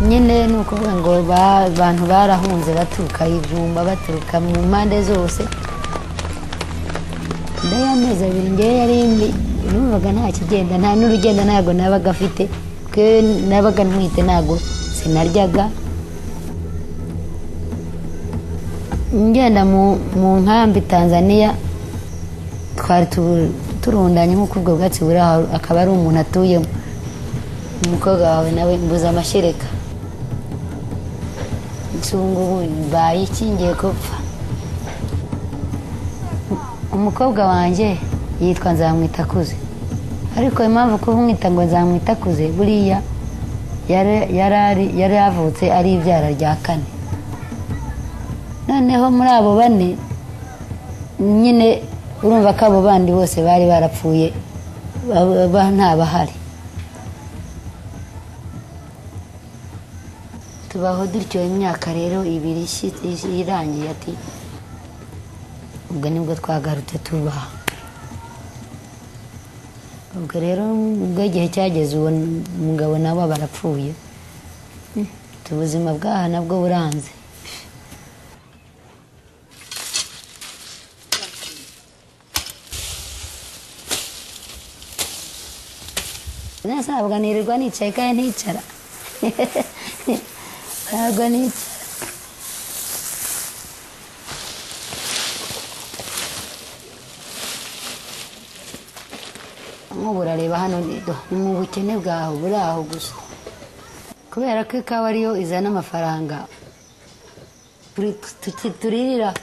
nyine nuko ngo abantu barahunze baturuka Ijumba baturuka mu mpande zose ndayameze abiri ngewe yari numvaga nta kigenda nta n'urugendo ntago nabaga afite ke nabaga ntwite ntago sinaryaga ngenda mu nkambi Tanzania twari turundanye nk'uko ubwo bwatsi buri aho akaba ari umuntu atuyemo umukobwa wawe nawe mbuza amashereka nsungu bayi kingiye kopfa umukobwa wanje yitwa Nzamwitakuze ariko impamvu ko umwita ngo Nzamwitakuze buriya yari avutse ari ibyara rya kane noneho muri abo bane nyine urumva ko abo bandi bose bari barapfuye ntabahari tubaho dutyo imyaka rero ibiri irangiye ati ubwo nibwo twagarutse tubaha ubwo rero ubwo igihe cyageze uwo mugabo nabo barapfuye ubuzima bwaha nabwo buranze nasabwa nirirwa nicaye kandi nticara ntabwo nicara nk'ubu urareba hano ni mu bukene bwaho buri aho gusa kubera ko ikawa ariyo izana amafaranga turirira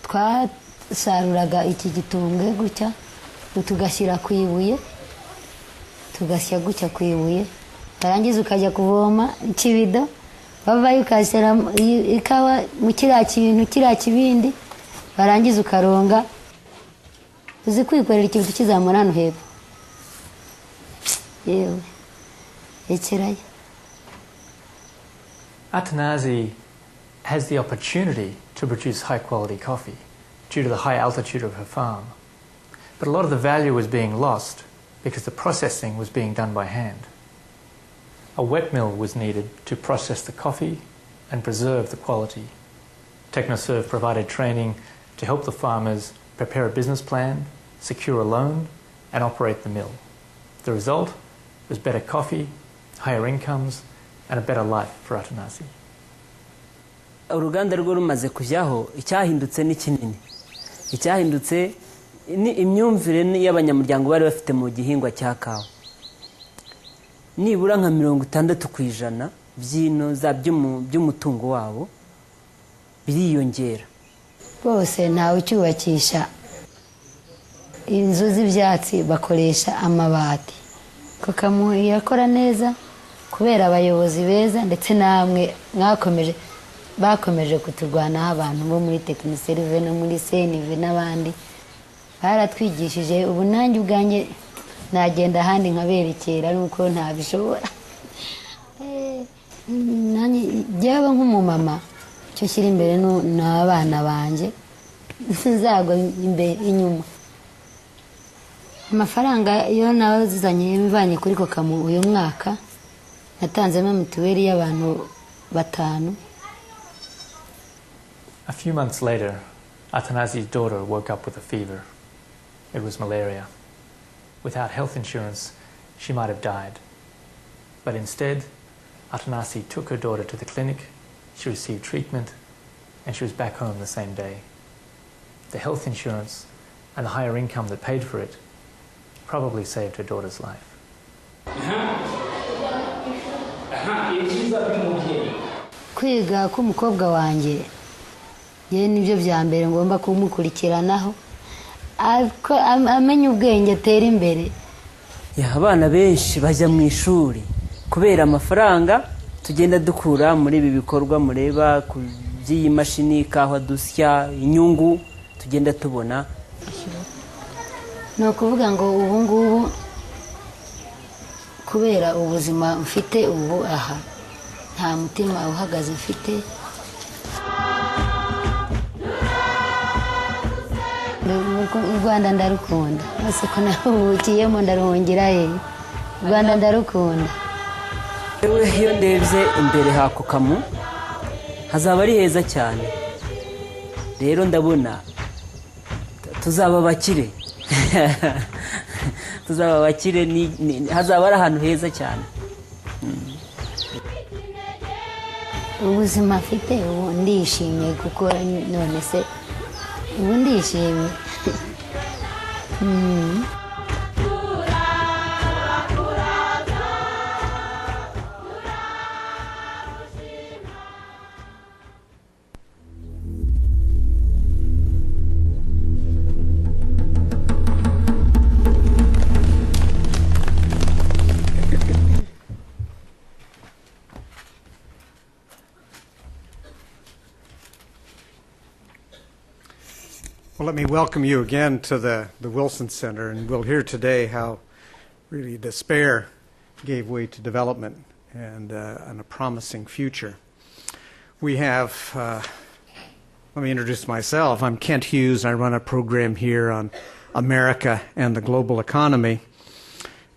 twasaruraga iki gitumbwe gutya tugashyira ku ibuye tugasya gutya ku ibuye barangiza ukajya kuvoma ikibido bavayo ukashyira ikawa mu kiriya kintu kiriya kibindi barangiza ukaronga uzi kwikorera ikibido kizamura hano hepfo yewe ekerayo. Atanazi has the opportunity to produce high quality coffee due to the high altitude of her farm. But a lot of the value was being lost because the processing was being done by hand. A wet mill was needed to process the coffee and preserve the quality. TechnoServe provided training to help the farmers prepare a business plan, secure a loan, and operate the mill. The result was better coffee, higher incomes, and a better life for Atanazi. Uruganda rwo rumaze kujyaho icyahindutse ni kinini. Icyahindutse ni imyumvire y'abanyamuryango bari bafite mu gihingwa cya kawa. Nibura nka 60% by'inoza by'umutungo wabo biriyongera. Bose ntawe cyubakisha inzu z'ibyatsi bakoresha amabati. Kokamu yakora neza kubera abayobozi beza ndetse namwe bakomeje kuturwanaho abantu bo muri TechnoServe no muri CNV n'abandi baratwigishije ubu nanjye ubwanjye nagenda handi nkaberekera nuko ntabishobora nanjye byaba nk'umumama cyo kiri imbere n'abana banje nzagwa imbere inyuma amafaranga iyo nazanye bivanye kuri Kokamu uyu mwaka natanzemo mituweli y'abantu 5. A few months later, Atanazi's daughter woke up with a fever. It was malaria. Without health insurance, she might have died. But instead, Atanazi took her daughter to the clinic, she received treatment, and she was back home the same day. The health insurance and the higher income that paid for it probably saved her daughter's life. Kwiga k'umukobwa wanjye ye nibyo bya mbere ngomba kumukurikiranaho amenye ubwenge atera imbere. Abana benshi bajya mu ishuri kubera amafaranga tugenda dukura muri ibi bikorwa mureba ku by'iyi mashini kaho dusya inyungu tugenda tubona. No kuvuga ngo ubu ngubu kubera ubuzima mfite ubu aha nta mutima uhagaze mfite. U Rwanda ndarukunda hose ko nabukiyemo ndaruhungira he. U Rwanda ndarukunda. iyo ndebye imbere hako kamu hazaba ari heza cyane rero ndabona tuzaba bakire tuzaba bakire hazaba ari ahantu heza cyane ubuzima afite ubu ndishimye kuko none se ubu ndishimye Well, let me welcome you again to the Wilson Center, and we'll hear today how really despair gave way to development and a promising future. We have, let me introduce myself. I'm Kent Hughes. I run a program here on America and the global economy.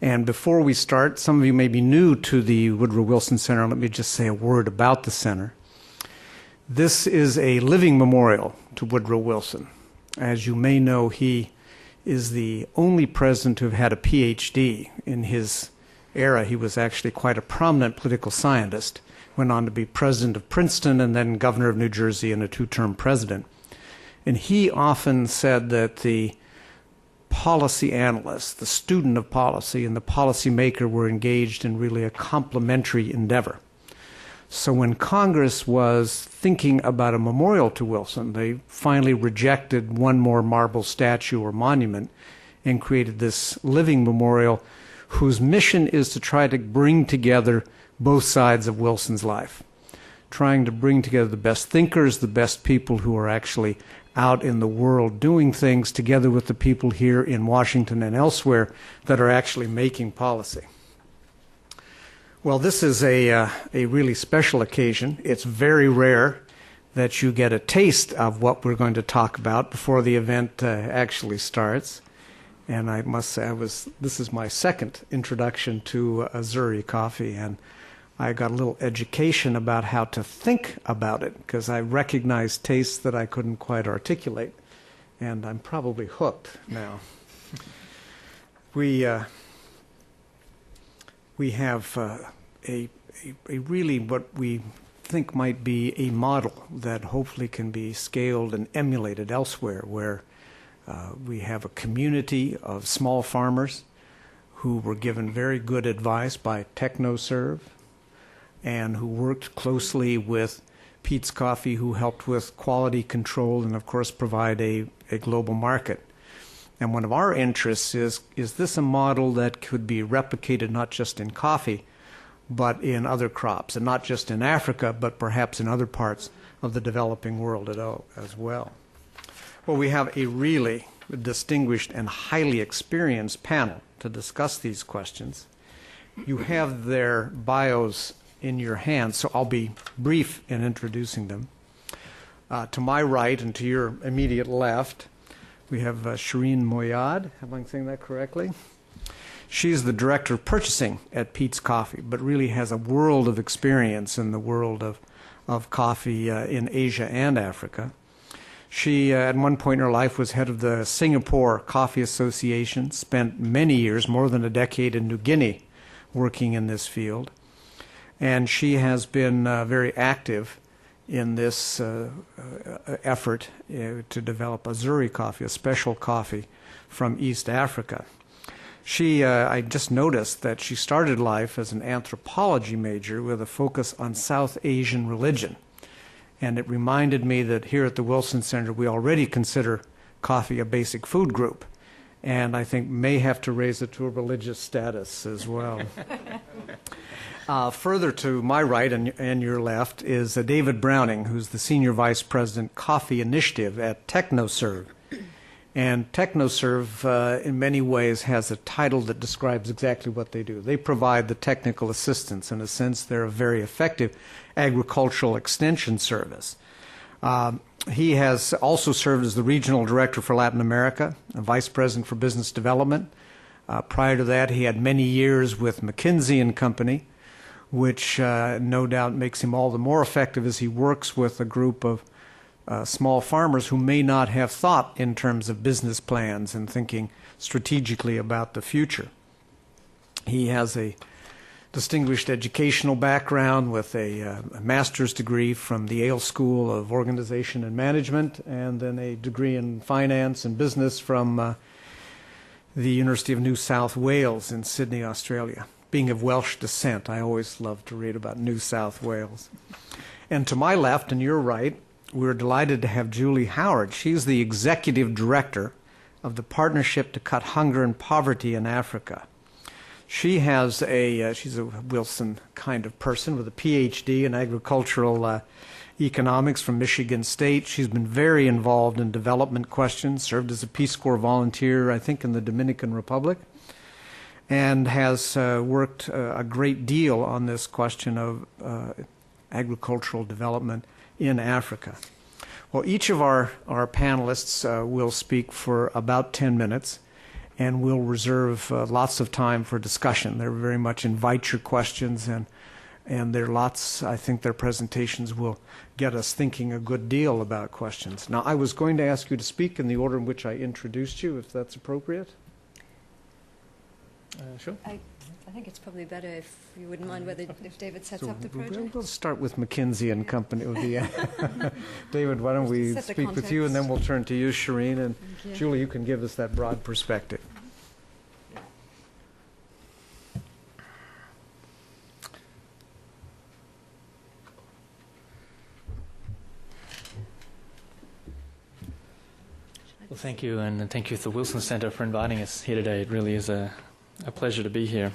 And before we start, some of you may be new to the Woodrow Wilson Center. Let me just say a word about the center. This is a living memorial to Woodrow Wilson. As you may know, he is the only president to have had a PhD. In his era, he was actually quite a prominent political scientist. Went on to be president of Princeton and then governor of New Jersey and a two-term president. And he often said that the policy analyst, the student of policy, and the policymaker were engaged in really a complementary endeavor. So when Congress was thinking about a memorial to Wilson, they finally rejected one more marble statue or monument and created this living memorial whose mission is to try to bring together both sides of Wilson's life, trying to bring together the best thinkers, the best people who are actually out in the world doing things together with the people here in Washington and elsewhere that are actually making policy. Well, this is a really special occasion. It's very rare that you get a taste of what we're going to talk about before the event actually starts. And I must say, this is my second introduction to Azzurri coffee, and I got a little education about how to think about it, because I recognized tastes that I couldn't quite articulate, and I'm probably hooked now. We have a really what we think might be a model that hopefully can be scaled and emulated elsewhere, where we have a community of small farmers who were given very good advice by TechnoServe and who worked closely with Peet's Coffee, who helped with quality control and, of course, provide a global market. And one of our interests is this a model that could be replicated not just in coffee, but in other crops, and not just in Africa, but perhaps in other parts of the developing world as well. Well, we have a really distinguished and highly experienced panel to discuss these questions. You have their bios in your hands, so I'll be brief in introducing them. To my right and to your immediate left, we have Shireen Moyad. Am I saying that correctly? She's the director of purchasing at Peet's Coffee, but really has a world of experience in the world of coffee in Asia and Africa. She, at one point in her life, was head of the Singapore Coffee Association, spent many years, more than a decade, in New Guinea working in this field. And she has been very active in this effort to develop Azzurri coffee, a special coffee from East Africa. She, I just noticed that she started life as an anthropology major with a focus on South Asian religion. And it reminded me that here at the Wilson Center, we already consider coffee a basic food group. And I think may have to raise it to a religious status as well. Further to my right and your left is David Browning, who's the Senior Vice President Coffee Initiative at TechnoServe. And TechnoServe, in many ways, has a title that describes exactly what they do. They provide the technical assistance. In a sense, they're a very effective agricultural extension service. He has also served as the Regional Director for Latin America, a Vice President for Business Development. Prior to that, he had many years with McKinsey & Company, which no doubt makes him all the more effective as he works with a group of small farmers who may not have thought in terms of business plans and thinking strategically about the future. He has a distinguished educational background with a master's degree from the Yale School of Organization and Management, and then a degree in finance and business from the University of New South Wales in Sydney, Australia. Being of Welsh descent, I always love to read about New South Wales. And to my left and your right, we're delighted to have Julie Howard. She's the executive director of the Partnership to Cut Hunger and Poverty in Africa. She has she's a Wilson kind of person with a PhD in agricultural economics from Michigan State. She's been very involved in development questions, served as a Peace Corps volunteer, I think, in the Dominican Republic, and has worked a great deal on this question of agricultural development in Africa. Well, each of our panelists will speak for about 10 minutes, and we'll reserve lots of time for discussion. They very much invite your questions, and there are lots, I think their presentations will get us thinking a good deal about questions. Now, I was going to ask you to speak in the order in which I introduced you, if that's appropriate. Sure. I think it's probably better if you wouldn't mind if David sets up the project. We'll start with McKinsey and Company. David, why don't we speak with you, and then we'll turn to you, Shireen, and Julie, you can give us that broad perspective. Well, thank you, and thank you to the Wilson Center for inviting us here today. It really is a pleasure to be here.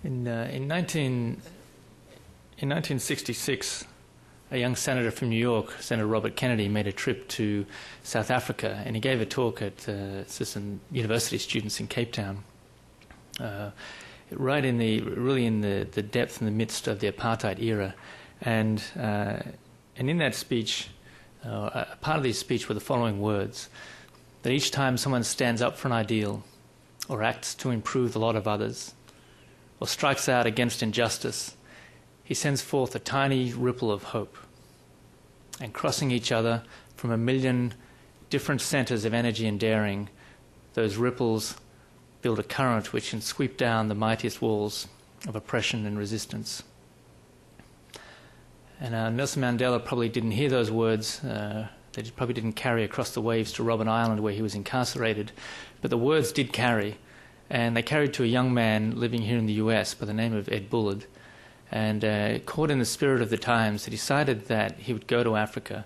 In 1966, a young senator from New York, Senator Robert Kennedy, made a trip to South Africa, and he gave a talk at some university students in Cape Town, right in the depth and the midst of the apartheid era, and in that speech, a part of his speech were the following words: that each time someone stands up for an ideal, or acts to improve the lot of others, or strikes out against injustice, he sends forth a tiny ripple of hope. And crossing each other from a million different centers of energy and daring, those ripples build a current which can sweep down the mightiest walls of oppression and resistance. And Nelson Mandela probably didn't hear those words. They probably didn't carry across the waves to Robben Island where he was incarcerated. But the words did carry. And they carried to a young man living here in the US by the name of Ed Bullard. And caught in the spirit of the times, he decided that he would go to Africa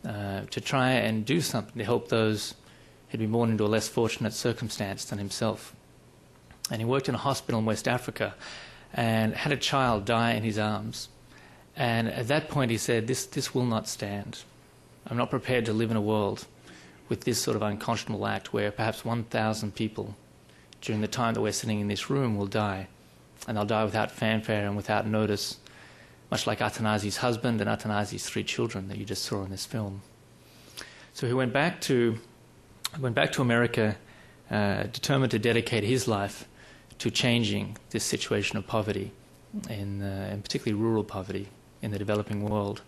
to try and do something to help those who'd been born into a less fortunate circumstance than himself. And he worked in a hospital in West Africa and had a child die in his arms. And at that point he said, this will not stand. I'm not prepared to live in a world with this sort of unconscionable act where perhaps 1,000 people during the time that we're sitting in this room will die. And they'll die without fanfare and without notice, much like Atanazi's husband and Atanazi's 3 children that you just saw in this film. So he went back to America, determined to dedicate his life to changing this situation of poverty, and particularly rural poverty in the developing world.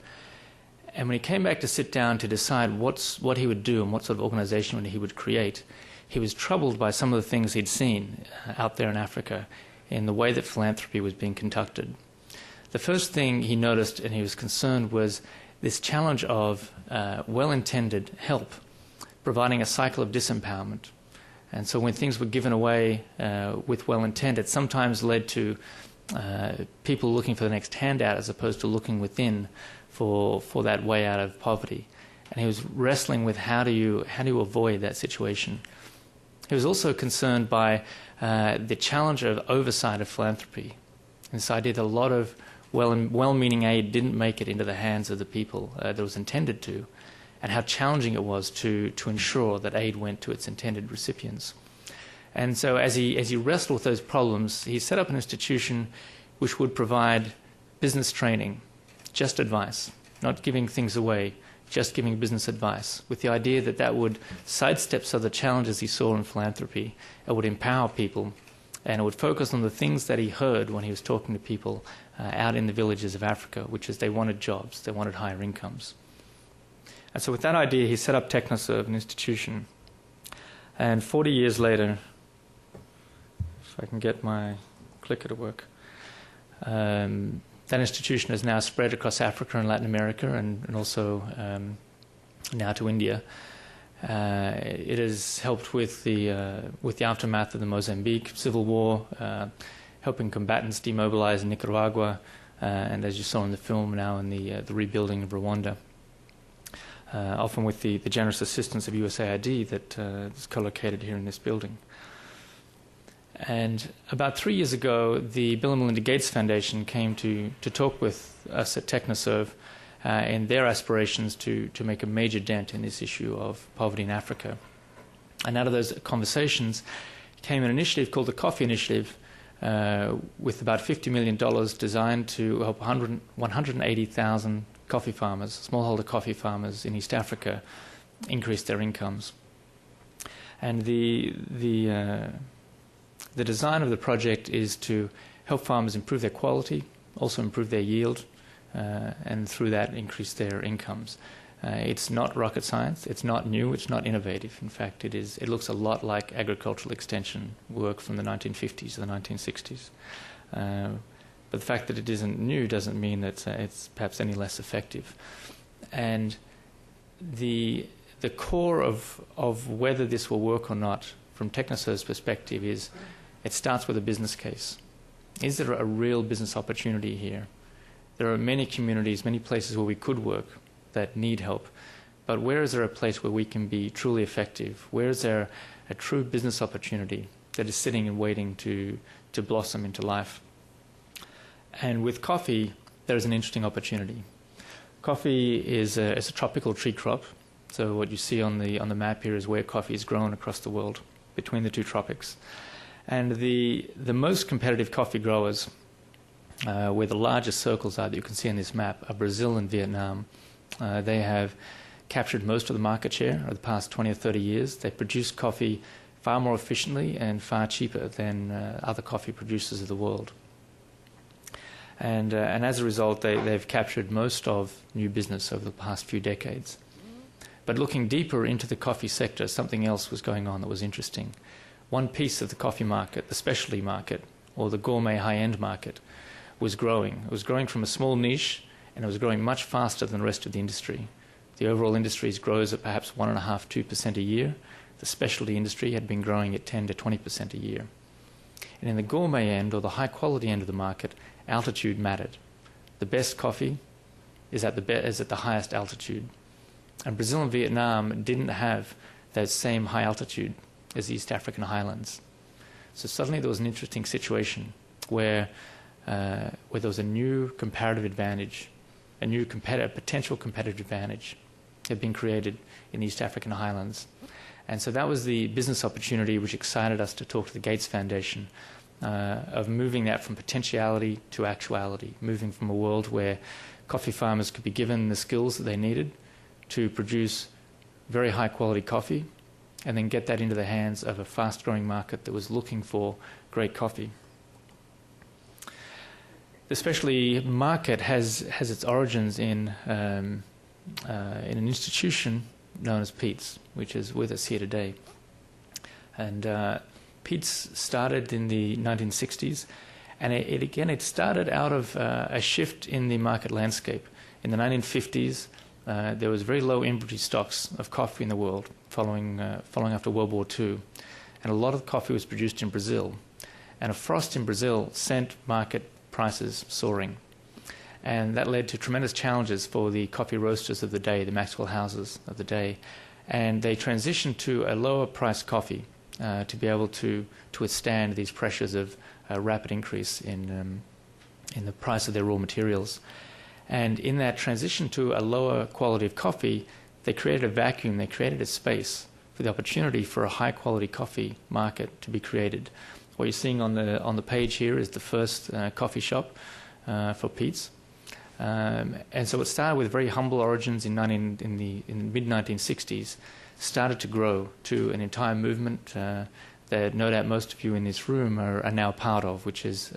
And when he came back to sit down to decide what he would do and what sort of organization he would create, he was troubled by some of the things he'd seen out there in Africa in the way that philanthropy was being conducted. The first thing he noticed and he was concerned was this challenge of well-intended help providing a cycle of disempowerment. And so when things were given away with well-intent, it sometimes led to people looking for the next handout as opposed to looking within for that way out of poverty. And he was wrestling with how do you avoid that situation. He was also concerned by the challenge of oversight of philanthropy. And this idea that a lot of well-meaning aid didn't make it into the hands of the people that it was intended to, and how challenging it was to ensure that aid went to its intended recipients. And so as he wrestled with those problems, he set up an institution which would provide business training, just advice, not giving things away, just giving business advice, with the idea that that would sidestep some of the challenges he saw in philanthropy. It would empower people And it would focus on the things that he heard when he was talking to people out in the villages of Africa, which is they wanted jobs, they wanted higher incomes. And so with that idea, he set up Technoserve, an institution. And 40 years later, if I can get my clicker to work, that institution has now spread across Africa and Latin America and also now to India. It has helped with the aftermath of the Mozambique civil war, helping combatants demobilize in Nicaragua, and as you saw in the film, now in the rebuilding of Rwanda. Often with the generous assistance of USAID that is co-located here in this building. And about 3 years ago, the Bill and Melinda Gates Foundation came to talk with us at Technoserve in their aspirations to make a major dent in this issue of poverty in Africa. And out of those conversations came an initiative called the Coffee Initiative, with about $50 million designed to help 180,000 coffee farmers, smallholder coffee farmers in East Africa, increase their incomes. And the design of the project is to help farmers improve their quality, also improve their yield, and through that increase their incomes. It's not rocket science, it's not new, it's not innovative. In fact, it looks a lot like agricultural extension work from the 1950s or the 1960s. But the fact that it isn't new doesn't mean that it's perhaps any less effective. And the core of whether this will work or not, from Technoserve's perspective, is it starts with a business case. Is there a real business opportunity here? There are many communities, many places where we could work that need help, but where is there a place where we can be truly effective? Where is there a true business opportunity that is sitting and waiting to blossom into life? And with coffee, there is an interesting opportunity. Coffee is a tropical tree crop. So what you see on the map here is where coffee is grown across the world, between the two tropics. And the most competitive coffee growers, where the largest circles are that you can see on this map, are Brazil and Vietnam. They have captured most of the market share over the past 20 or 30 years. They produce coffee far more efficiently and far cheaper than other coffee producers of the world. And as a result, they've captured most of new business over the past few decades. But looking deeper into the coffee sector, something else was going on that was interesting. One piece of the coffee market, the specialty market, or the gourmet high-end market, was growing. It was growing from a small niche, and it was growing much faster than the rest of the industry. The overall industry grows at perhaps 1.5–2% a year. The specialty industry had been growing at 10 to 20% a year. And in the gourmet end, or the high-quality end of the market, altitude mattered. The best coffee is at the highest altitude. And Brazil and Vietnam didn't have that same high altitude as the East African highlands. So suddenly there was an interesting situation where there was a new comparative advantage, a new potential competitive advantage had been created in the East African highlands. And so that was the business opportunity which excited us to talk to the Gates Foundation, of moving that from potentiality to actuality, moving from a world where coffee farmers could be given the skills that they needed to produce very high quality coffee and then get that into the hands of a fast growing market that was looking for great coffee. The specialty market has its origins in an institution known as Peet's, which is with us here today. And Peet's started in the 1960s, and it started out of a shift in the market landscape. In the 1950s, there was very low inventory stocks of coffee in the world following after World War II, and a lot of coffee was produced in Brazil. And a frost in Brazil sent market prices soaring. And that led to tremendous challenges for the coffee roasters of the day, the Maxwell Houses of the day. And they transitioned to a lower priced coffee to be able to withstand these pressures of rapid increase in the price of their raw materials. And in that transition to a lower quality of coffee, they created a vacuum, they created a space for the opportunity for a high quality coffee market to be created. What you're seeing on the page here is the first coffee shop for Peet's. And so it started with very humble origins in the mid-1960s, started to grow to an entire movement. that no doubt most of you in this room are now part of, which is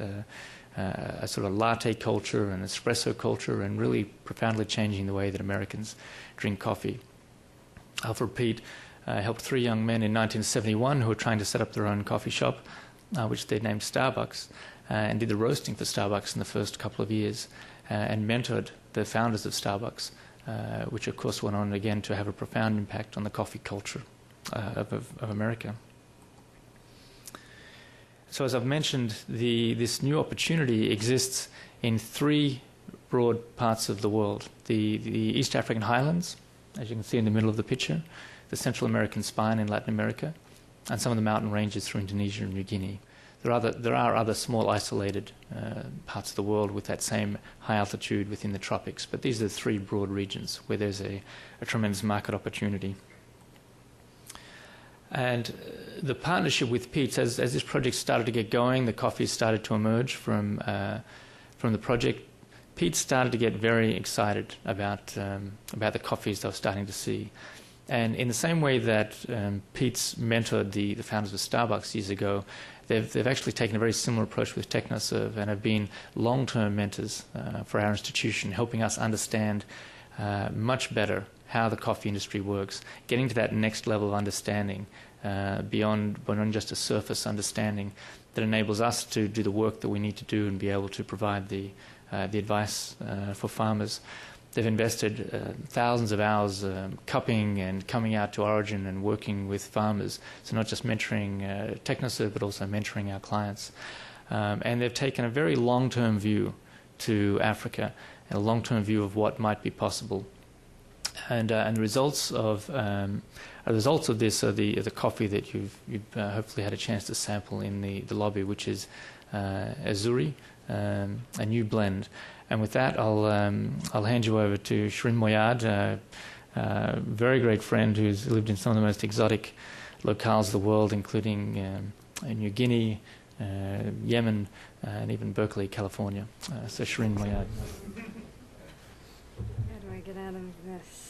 a sort of latte culture and espresso culture, and really profoundly changing the way that Americans drink coffee. Alfred Peet helped 3 young men in 1971 who were trying to set up their own coffee shop, which they named Starbucks, and did the roasting for Starbucks in the first couple of years, and mentored the founders of Starbucks, which of course went on again to have a profound impact on the coffee culture of America. So as I've mentioned, this new opportunity exists in 3 broad parts of the world. The East African highlands, as you can see in the middle of the picture, the Central American spine in Latin America, and some of the mountain ranges through Indonesia and New Guinea. There are other small isolated parts of the world with that same high altitude within the tropics, but these are the 3 broad regions where there's a tremendous market opportunity. And the partnership with Peet's, as this project started to get going, the coffees started to emerge from the project. Peet's started to get very excited about the coffees they were starting to see. And in the same way that Peet's mentored the founders of Starbucks years ago, they've actually taken a very similar approach with TechnoServe and have been long-term mentors for our institution, helping us understand much better how the coffee industry works, getting to that next level of understanding beyond just a surface understanding that enables us to do the work that we need to do and be able to provide the advice for farmers. They've invested thousands of hours cupping and coming out to origin and working with farmers, so not just mentoring TechnoServe but also mentoring our clients. And they've taken a very long-term view to Africa and a long-term view of what might be possible. And the results of this are the coffee that you've hopefully had a chance to sample in the lobby, which is Azuri, a new blend. And with that, I'll hand you over to Shirin Moyad, a very great friend who's lived in some of the most exotic locales of the world, including New Guinea, Yemen, and even Berkeley, California. So Shirin Moyad. How do I get out of this?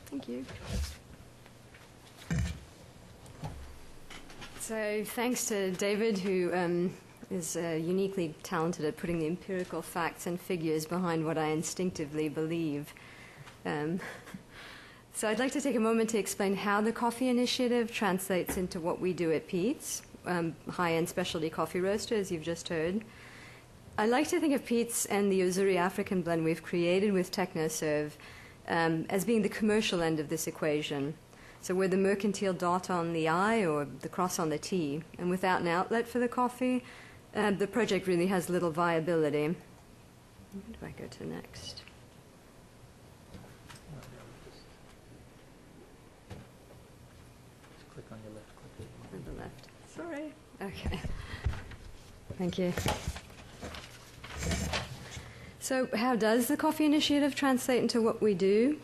Thank you. So thanks to David, who is uniquely talented at putting the empirical facts and figures behind what I instinctively believe. So I'd like to take a moment to explain how the Coffee Initiative translates into what we do at Peet's, high-end specialty coffee roaster, as you've just heard. I like to think of Peet's and the Uzuri African blend we've created with TechnoServe as being the commercial end of this equation. So we're the mercantile dot on the I or the cross on the T. And without an outlet for the coffee, the project really has little viability. Where do I go to next? Just click on your left. On the left. Sorry. Okay. Thank you. So how does the Coffee Initiative translate into what we do?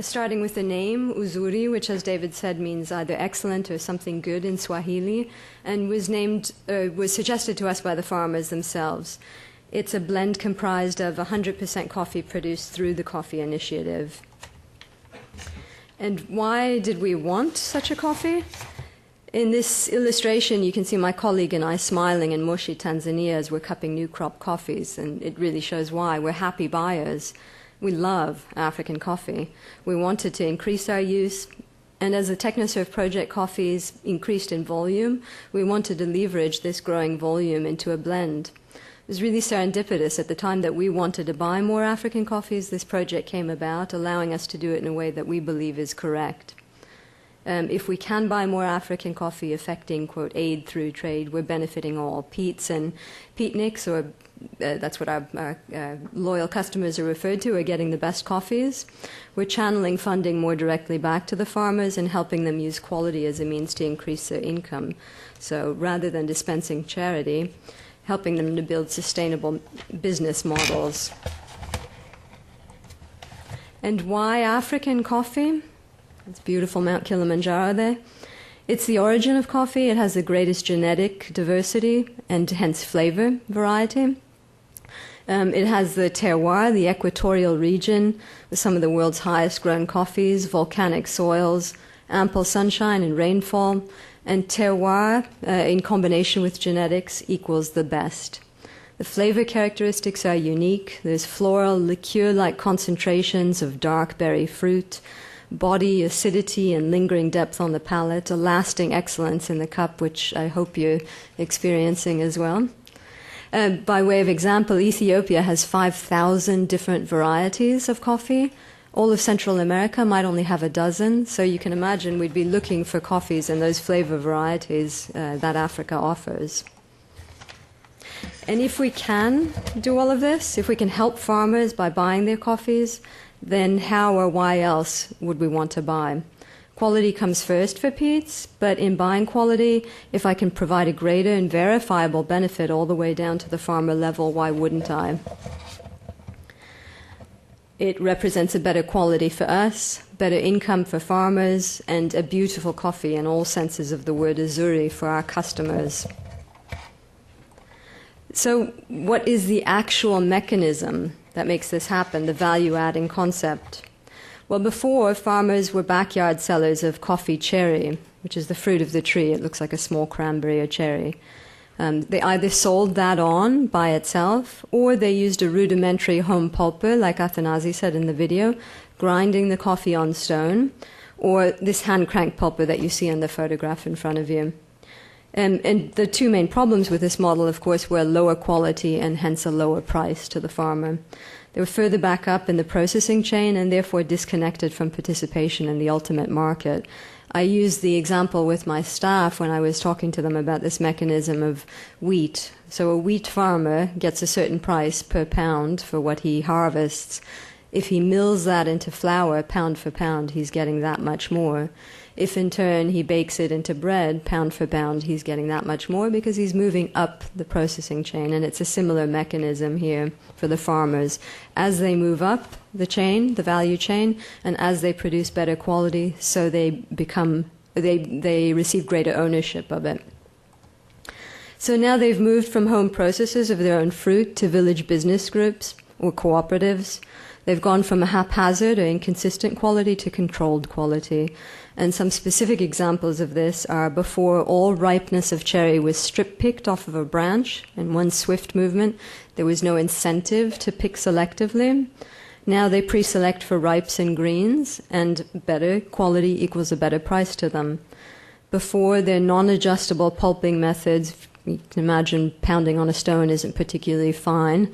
Starting with the name, Uzuri, which, as David said, means either excellent or something good in Swahili, and was suggested to us by the farmers themselves. It's a blend comprised of 100% coffee produced through the Coffee Initiative. And why did we want such a coffee? In this illustration, you can see my colleague and I smiling in Moshi, Tanzania, as we're cupping new crop coffees, and it really shows why. We're happy buyers. We love African coffee. We wanted to increase our use, and as the TechnoServe project coffees increased in volume, we wanted to leverage this growing volume into a blend. It was really serendipitous. At the time that we wanted to buy more African coffees, this project came about, allowing us to do it in a way that we believe is correct. If we can buy more African coffee, affecting, quote, aid through trade, we're benefiting all. Peet's and Peetniks, or that's what our loyal customers are referred to, are getting the best coffees. We're channeling funding more directly back to the farmers and helping them use quality as a means to increase their income. So rather than dispensing charity, helping them to build sustainable business models. And why African coffee? It's beautiful Mount Kilimanjaro there. It's the origin of coffee. It has the greatest genetic diversity and hence flavor variety. It has the terroir, the equatorial region, with some of the world's highest grown coffees, volcanic soils, ample sunshine and rainfall, and terroir, in combination with genetics, equals the best. The flavor characteristics are unique. There's floral, liqueur-like concentrations of dark berry fruit, body, acidity, and lingering depth on the palate, a lasting excellence in the cup, which I hope you're experiencing as well. By way of example, Ethiopia has 5,000 different varieties of coffee. All of Central America might only have a dozen, so you can imagine we'd be looking for coffees in those flavor varieties that Africa offers. And if we can do all of this, if we can help farmers by buying their coffees, then how or why else would we want to buy? Quality comes first for Peet's, but in buying quality, if I can provide a greater and verifiable benefit all the way down to the farmer level, why wouldn't I? It represents a better quality for us, better income for farmers, and a beautiful coffee in all senses of the word Uzuri for our customers. So what is the actual mechanism that makes this happen, the value-adding concept? Well, before, farmers were backyard sellers of coffee cherry, which is the fruit of the tree. It looks like a small cranberry or cherry. They either sold that on by itself, or they used a rudimentary home pulper, like Athanasi said in the video, grinding the coffee on stone, or this hand crank pulper that you see in the photograph in front of you. And the two main problems with this model, of course, were lower quality and hence a lower price to the farmer. They were further back up in the processing chain and therefore disconnected from participation in the ultimate market. I used the example with my staff when I was talking to them about this mechanism of wheat. So a wheat farmer gets a certain price per pound for what he harvests. If he mills that into flour, pound for pound, he's getting that much more. If in turn he bakes it into bread, pound for pound, he's getting that much more because he's moving up the processing chain. And it's a similar mechanism here for the farmers. As they move up the chain, the value chain, and as they produce better quality, so they receive greater ownership of it. So now they've moved from home processors of their own fruit to village business groups or cooperatives. They've gone from a haphazard or inconsistent quality to controlled quality. And some specific examples of this are before all ripeness of cherry was strip-picked off of a branch in one swift movement. There was no incentive to pick selectively. Now they pre-select for ripes and greens, and better quality equals a better price to them. Before, their non-adjustable pulping methods, you can imagine pounding on a stone isn't particularly fine.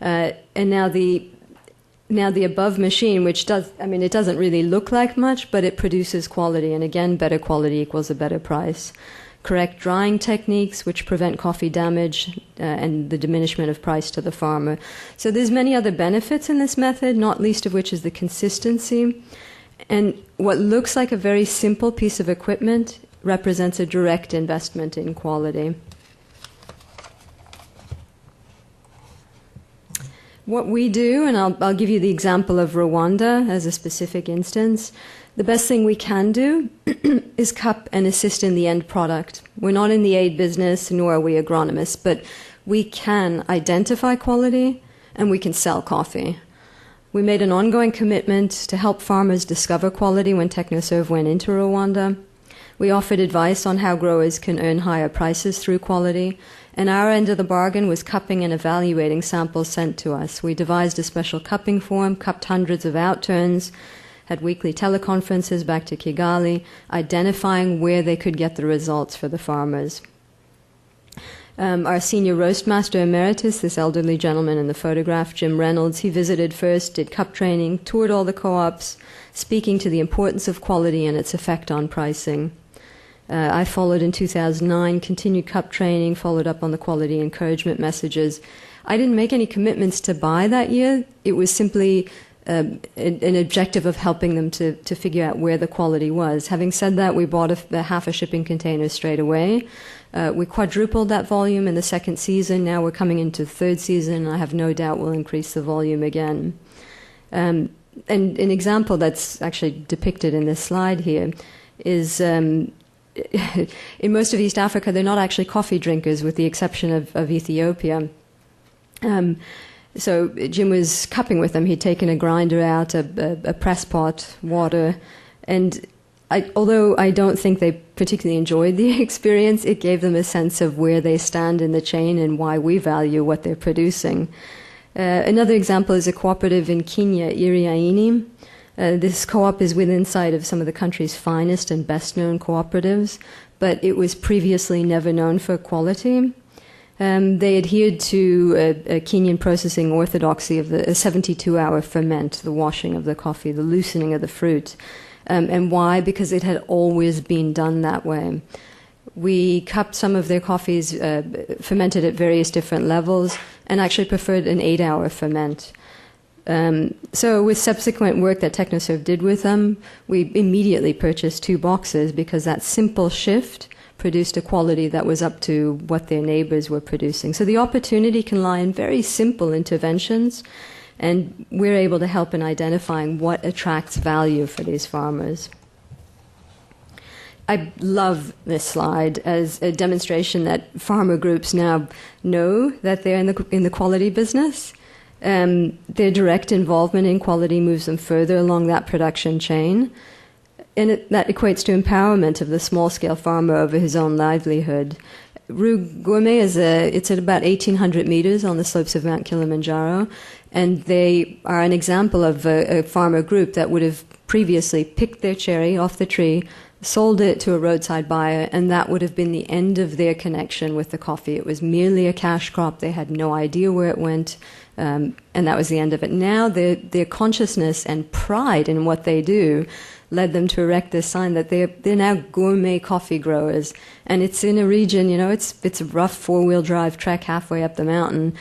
And now the above machine, which it doesn't really look like much, but it produces quality. And again, better quality equals a better price. Correct drying techniques, which prevent coffee damage and the diminishment of price to the farmer. So there's many other benefits in this method, not least of which is the consistency. And what looks like a very simple piece of equipment represents a direct investment in quality. What we do, and I'll give you the example of Rwanda as a specific instance, the best thing we can do is cup and assist in the end product. We're not in the aid business, nor are we agronomists, but we can identify quality and we can sell coffee. We made an ongoing commitment to help farmers discover quality when TechnoServe went into Rwanda. We offered advice on how growers can earn higher prices through quality, and our end of the bargain was cupping and evaluating samples sent to us. We devised a special cupping form, cupped hundreds of outturns, had weekly teleconferences back to Kigali, identifying where they could get the results for the farmers. Our senior roastmaster emeritus, this elderly gentleman in the photograph, Jim Reynolds, he visited first, did cup training, toured all the co-ops, speaking to the importance of quality and its effect on pricing. I followed in 2009, continued cup training, followed up on the quality encouragement messages. I didn't make any commitments to buy that year. It was simply an objective of helping them to figure out where the quality was. Having said that, we bought half a shipping container straight away. We quadrupled that volume in the second season. Now we're coming into the third season, and I have no doubt we'll increase the volume again. and an example that's actually depicted in this slide here is in most of East Africa, they're not actually coffee drinkers, with the exception of Ethiopia. So Jim was cupping with them. He'd taken a grinder out, a press pot, water, and although I don't think they particularly enjoyed the experience, it gave them a sense of where they stand in the chain and why we value what they're producing. Another example is a cooperative in Kenya, Iriaini. This co-op is within sight of some of the country's finest and best-known cooperatives, but it was previously never known for quality. They adhered to a Kenyan processing orthodoxy of the 72-hour ferment, the washing of the coffee, the loosening of the fruit. And why? Because it had always been done that way. We cupped some of their coffees, fermented at various different levels, and actually preferred an 8-hour ferment. So with subsequent work that TechnoServe did with them, we immediately purchased 2 boxes because that simple shift produced a quality that was up to what their neighbors were producing. So the opportunity can lie in very simple interventions, and we're able to help in identifying what attracts value for these farmers. I love this slide as a demonstration that farmer groups now know that they're in the quality business. Their direct involvement in quality moves them further along that production chain, and that equates to empowerment of the small-scale farmer over his own livelihood. Rue Gourmet it's at about 1,800 meters on the slopes of Mount Kilimanjaro, and they are an example of a farmer group that would have previously picked their cherry off the tree, sold it to a roadside buyer, and that would have been the end of their connection with the coffee. It was merely a cash crop. They had no idea where it went, and that was the end of it. Now their consciousness and pride in what they do led them to erect this sign that they're now gourmet coffee growers, and it's in a region, it's a rough 4-wheel drive trek halfway up the mountain.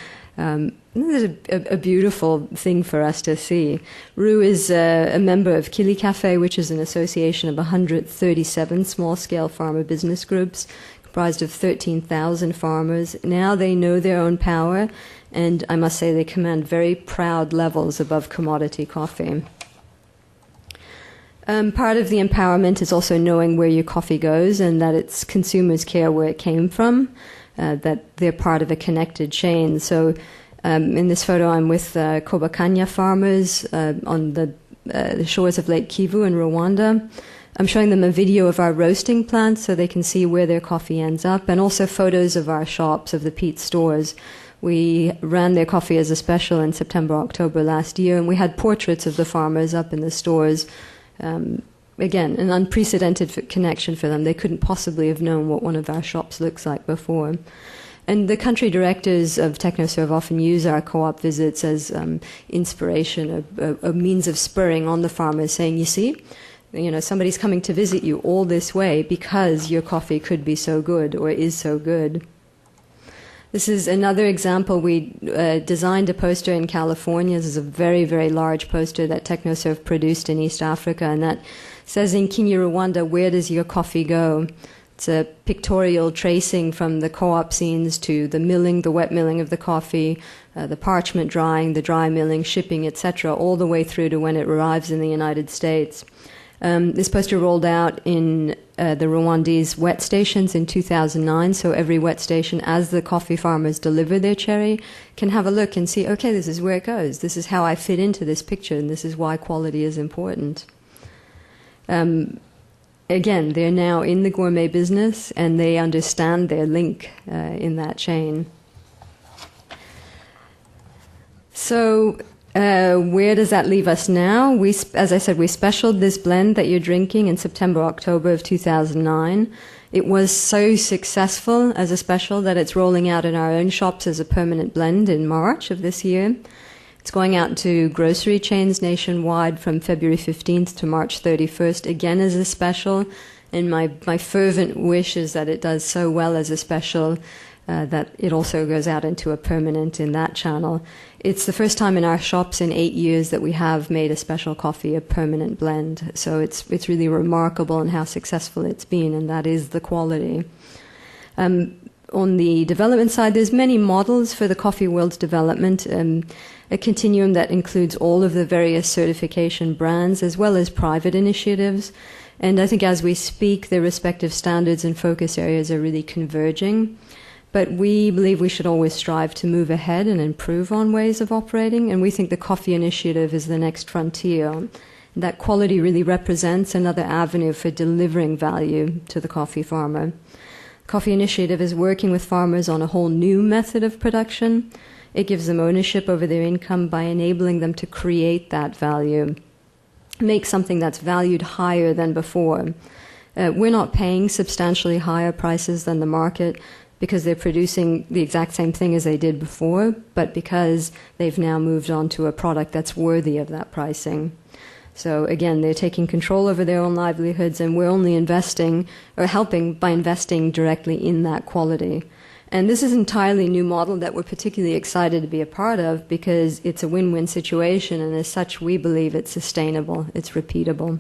This is a beautiful thing for us to see. Rue is a member of Kili Cafe, which is an association of 137 small-scale farmer business groups, comprised of 13,000 farmers. Now they know their own power, and I must say they command very proud levels above commodity coffee. Part of the empowerment is also knowing where your coffee goes and that its consumers care where it came from, that they're part of a connected chain. So in this photo, I'm with Kobakanya farmers on the shores of Lake Kivu in Rwanda. I'm showing them a video of our roasting plant so they can see where their coffee ends up, and also photos of our shops, of the peat stores. We ran their coffee as a special in September, October last year, and we had portraits of the farmers up in the stores. Again, an unprecedented connection for them. They couldn't possibly have known what one of our shops looks like before. And the country directors of TechnoServe often use our co-op visits as inspiration, a means of spurring on the farmers, saying, you see, somebody's coming to visit you all this way because your coffee could be so good or is so good. This is another example. We designed a poster in California. This is a very, very large poster that TechnoServe produced in East Africa, and that says in Kinyarwanda, where does your coffee go? It's a pictorial tracing from the co-op scenes to the milling, the wet milling of the coffee, the parchment drying, the dry milling, shipping, etc., all the way through to when it arrives in the United States. This poster rolled out in the Rwandese wet stations in 2009, so every wet station, as the coffee farmers deliver their cherry, can have a look and see, okay, this is where it goes. This is how I fit into this picture, and this is why quality is important. Again, they're now in the gourmet business, and they understand their link in that chain. So where does that leave us now? As I said, we specialed this blend that you're drinking in September, October of 2009. It was so successful as a special that it's rolling out in our own shops as a permanent blend in March of this year. It's going out to grocery chains nationwide from February 15th to March 31st, again as a special. And my fervent wish is that it does so well as a special that it also goes out into a permanent in that channel. It's the first time in our shops in 8 years that we have made a special coffee a permanent blend. So it's really remarkable in how successful it's been, and that is the quality. On the development side, there's many models for the coffee world's development, a continuum that includes all of the various certification brands as well as private initiatives. And I think as we speak, their respective standards and focus areas are really converging. But we believe we should always strive to move ahead and improve on ways of operating, and we think the Coffee Initiative is the next frontier. That quality really represents another avenue for delivering value to the coffee farmer. Coffee Initiative is working with farmers on a whole new method of production. It gives them ownership over their income by enabling them to create that value, make something that's valued higher than before. We're not paying substantially higher prices than the market because they're producing the exact same thing as they did before, but because they've now moved on to a product that's worthy of that pricing. So again, they're taking control over their own livelihoods, and we're only investing or helping by investing directly in that quality. And this is an entirely new model that we're particularly excited to be a part of because it's a win-win situation, and as such, we believe it's sustainable, it's repeatable.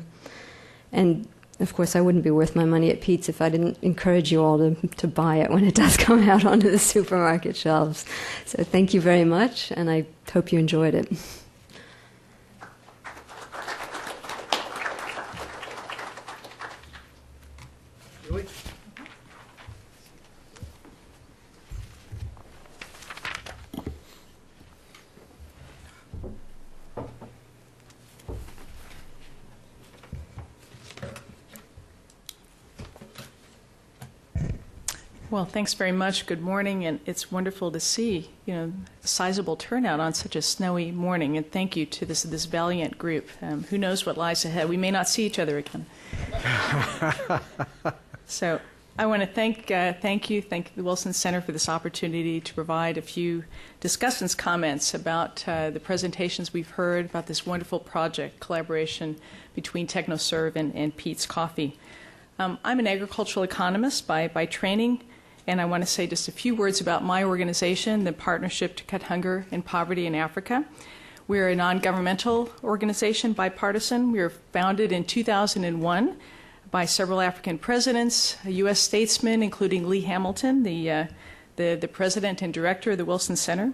And of course, I wouldn't be worth my money at Peet's if I didn't encourage you all to buy it when it does come out onto the supermarket shelves. So thank you very much, and I hope you enjoyed it. Well, thanks very much. Good morning, and it's wonderful to see, a sizable turnout on such a snowy morning. And thank you to this valiant group. Who knows what lies ahead? We may not see each other again. So I want to thank the Wilson Center for this opportunity to provide a few discussions, comments about the presentations we've heard about this wonderful project, collaboration between TechnoServe and Peet's Coffee. I'm an agricultural economist by training. And I want to say just a few words about my organization, the Partnership to Cut Hunger and Poverty in Africa. We're a non-governmental organization, bipartisan. We were founded in 2001 by several African presidents, U.S. statesmen, including Lee Hamilton, the president and director of the Wilson Center,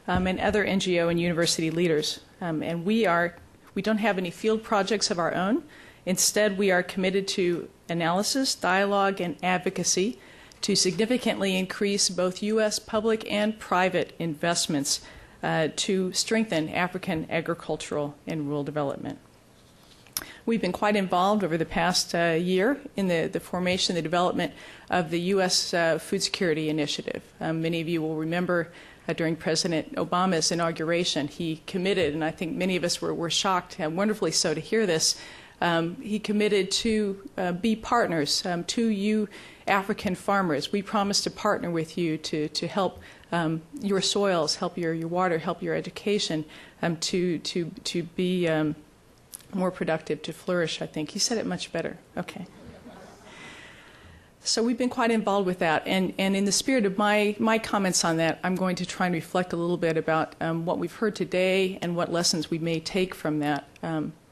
and other NGO and university leaders. And we don't have any field projects of our own. Instead, we are committed to analysis, dialogue, and advocacy to significantly increase both U.S. public and private investments to strengthen African agricultural and rural development. We've been quite involved over the past year in the formation, the development of the U.S. Food Security Initiative. Many of you will remember during President Obama's inauguration, he committed, and I think many of us were shocked, and wonderfully so to hear this, he committed to be partners to you African farmers. We promise to partner with you to help your soils, help your water, help your education, to be more productive, to flourish, I think. He said it much better. Okay. So we've been quite involved with that. And in the spirit of my comments on that, I'm going to try and reflect a little bit about what we've heard today and what lessons we may take from that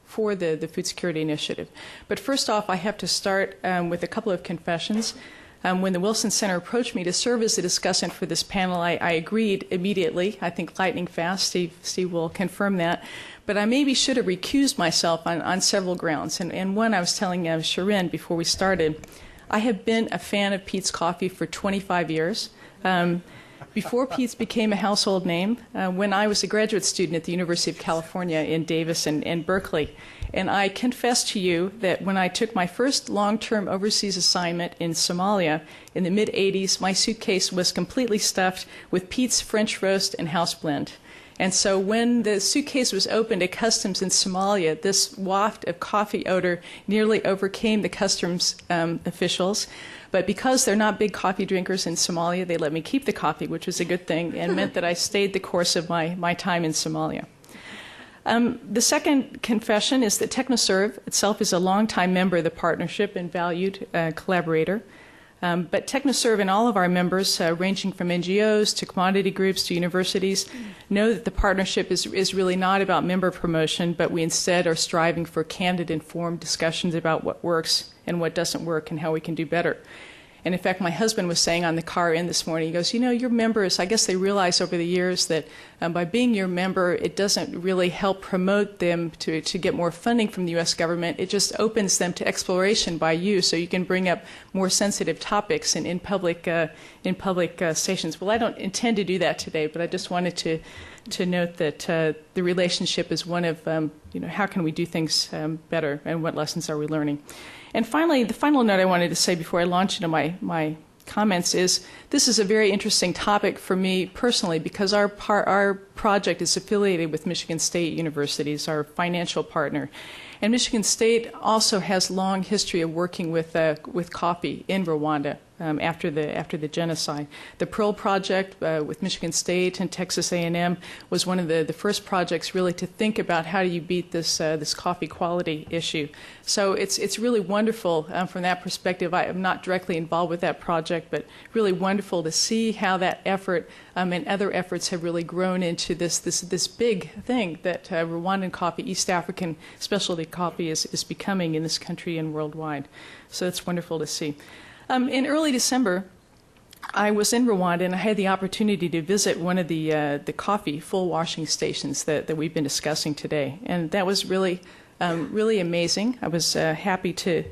for the Food Security Initiative. But first off, I have to start with a couple of confessions. When the Wilson Center approached me to serve as a discussant for this panel, I agreed immediately. I think lightning fast. Steve will confirm that. But I maybe should have recused myself on several grounds. And one, I was telling Shirin before we started, I have been a fan of Peet's Coffee for 25 years. Before Peet's became a household name, when I was a graduate student at the University of California in Davis and Berkeley. And I confess to you that when I took my first long-term overseas assignment in Somalia in the mid-'80s, my suitcase was completely stuffed with Peet's French roast and house blend. And so when the suitcase was opened at customs in Somalia, this waft of coffee odor nearly overcame the customs officials. But because they're not big coffee drinkers in Somalia, they let me keep the coffee, which was a good thing, and meant that I stayed the course of my time in Somalia. The second confession is that TechnoServe itself is a longtime member of the partnership and valued collaborator. But TechnoServe and all of our members, ranging from NGOs to commodity groups to universities, know that the partnership is really not about member promotion, but we instead are striving for candid, informed discussions about what works and what doesn't work and how we can do better. And in fact, my husband was saying on the car in this morning, he goes, you know, your members, I guess they realize over the years that by being your member, it doesn't really help promote them to get more funding from the U.S. government. It just opens them to exploration by you, so you can bring up more sensitive topics in public stations. Well, I don't intend to do that today, but I just wanted to note that the relationship is one of, how can we do things better, and what lessons are we learning? And finally, the final note I wanted to say before I launch into my comments is this is a very interesting topic for me personally, because our project is affiliated with Michigan State University as our financial partner. And Michigan State also has long history of working with coffee in Rwanda after the genocide. The Pearl Project with Michigan State and Texas A&M was one of the first projects really to think about how do you beat this coffee quality issue. So it's really wonderful from that perspective. I am not directly involved with that project, but really wonderful to see how that effort and other efforts have really grown into this big thing that Rwandan coffee, East African specialty coffee, is becoming in this country and worldwide. So it's wonderful to see. In early December, I was in Rwanda, and I had the opportunity to visit one of the coffee full washing stations that we've been discussing today, and that was really amazing. I was happy to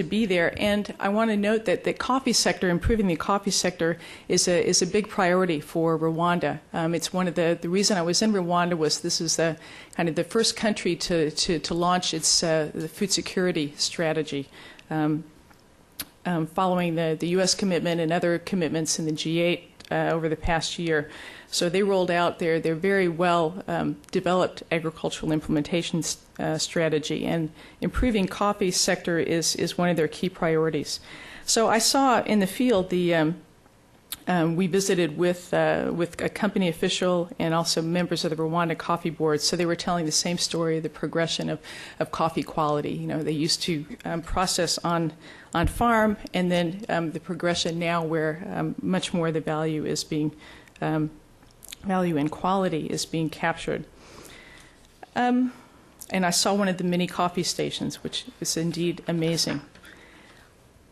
be there, and I want to note that the coffee sector, improving the coffee sector, is a big priority for Rwanda. It's one of the reason I was in Rwanda was this is the kind of the first country to launch its the food security strategy. Following the U.S. commitment and other commitments in the G8 over the past year. So they rolled out their very well developed agricultural implementation strategy, and improving coffee sector is one of their key priorities. So I saw in the field we visited with a company official and also members of the Rwanda Coffee Board. So they were telling the same story, the progression of coffee quality. You know, they used to process on farm, and then the progression now where much more of the value is being value and quality is being captured. And I saw one of the mini coffee stations, which is indeed amazing.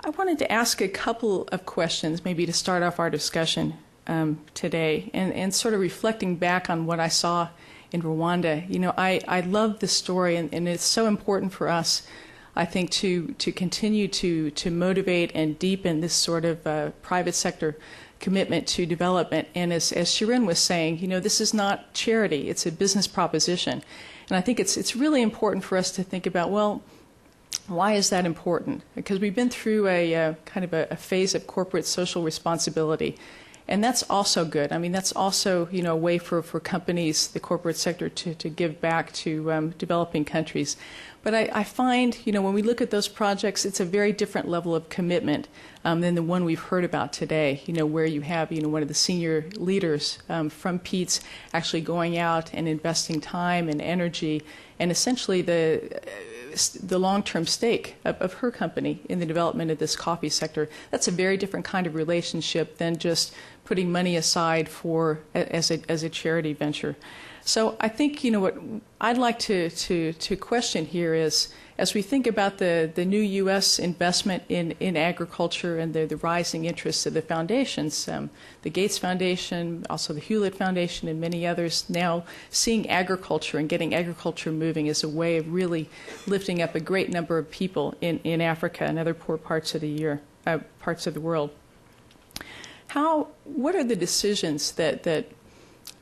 I wanted to ask a couple of questions, maybe to start off our discussion today, and sort of reflecting back on what I saw in Rwanda. You know, I love this story, and it's so important for us, I think, to continue to motivate and deepen this sort of private sector commitment to development. And as Shirin was saying, you know, this is not charity, it's a business proposition. And I think it's really important for us to think about, well, why is that important? Because we've been through a kind of a phase of corporate social responsibility, and that's also good. I mean, that's also, you know, a way for companies, the corporate sector, to give back to developing countries. But I find, you know, when we look at those projects, it's a very different level of commitment than the one we've heard about today, you know, where you have, you know, one of the senior leaders from Peet's actually going out and investing time and energy and essentially the long-term stake of her company in the development of this coffee sector. That's a very different kind of relationship than just putting money aside for as a charity venture. So I think, you know, what I'd like to question here is, as we think about the new U.S. investment in agriculture and the rising interests of the foundations, the Gates Foundation, also the Hewlett Foundation, and many others, now seeing agriculture and getting agriculture moving as a way of really lifting up a great number of people in Africa and other poor parts of the world. What are the decisions that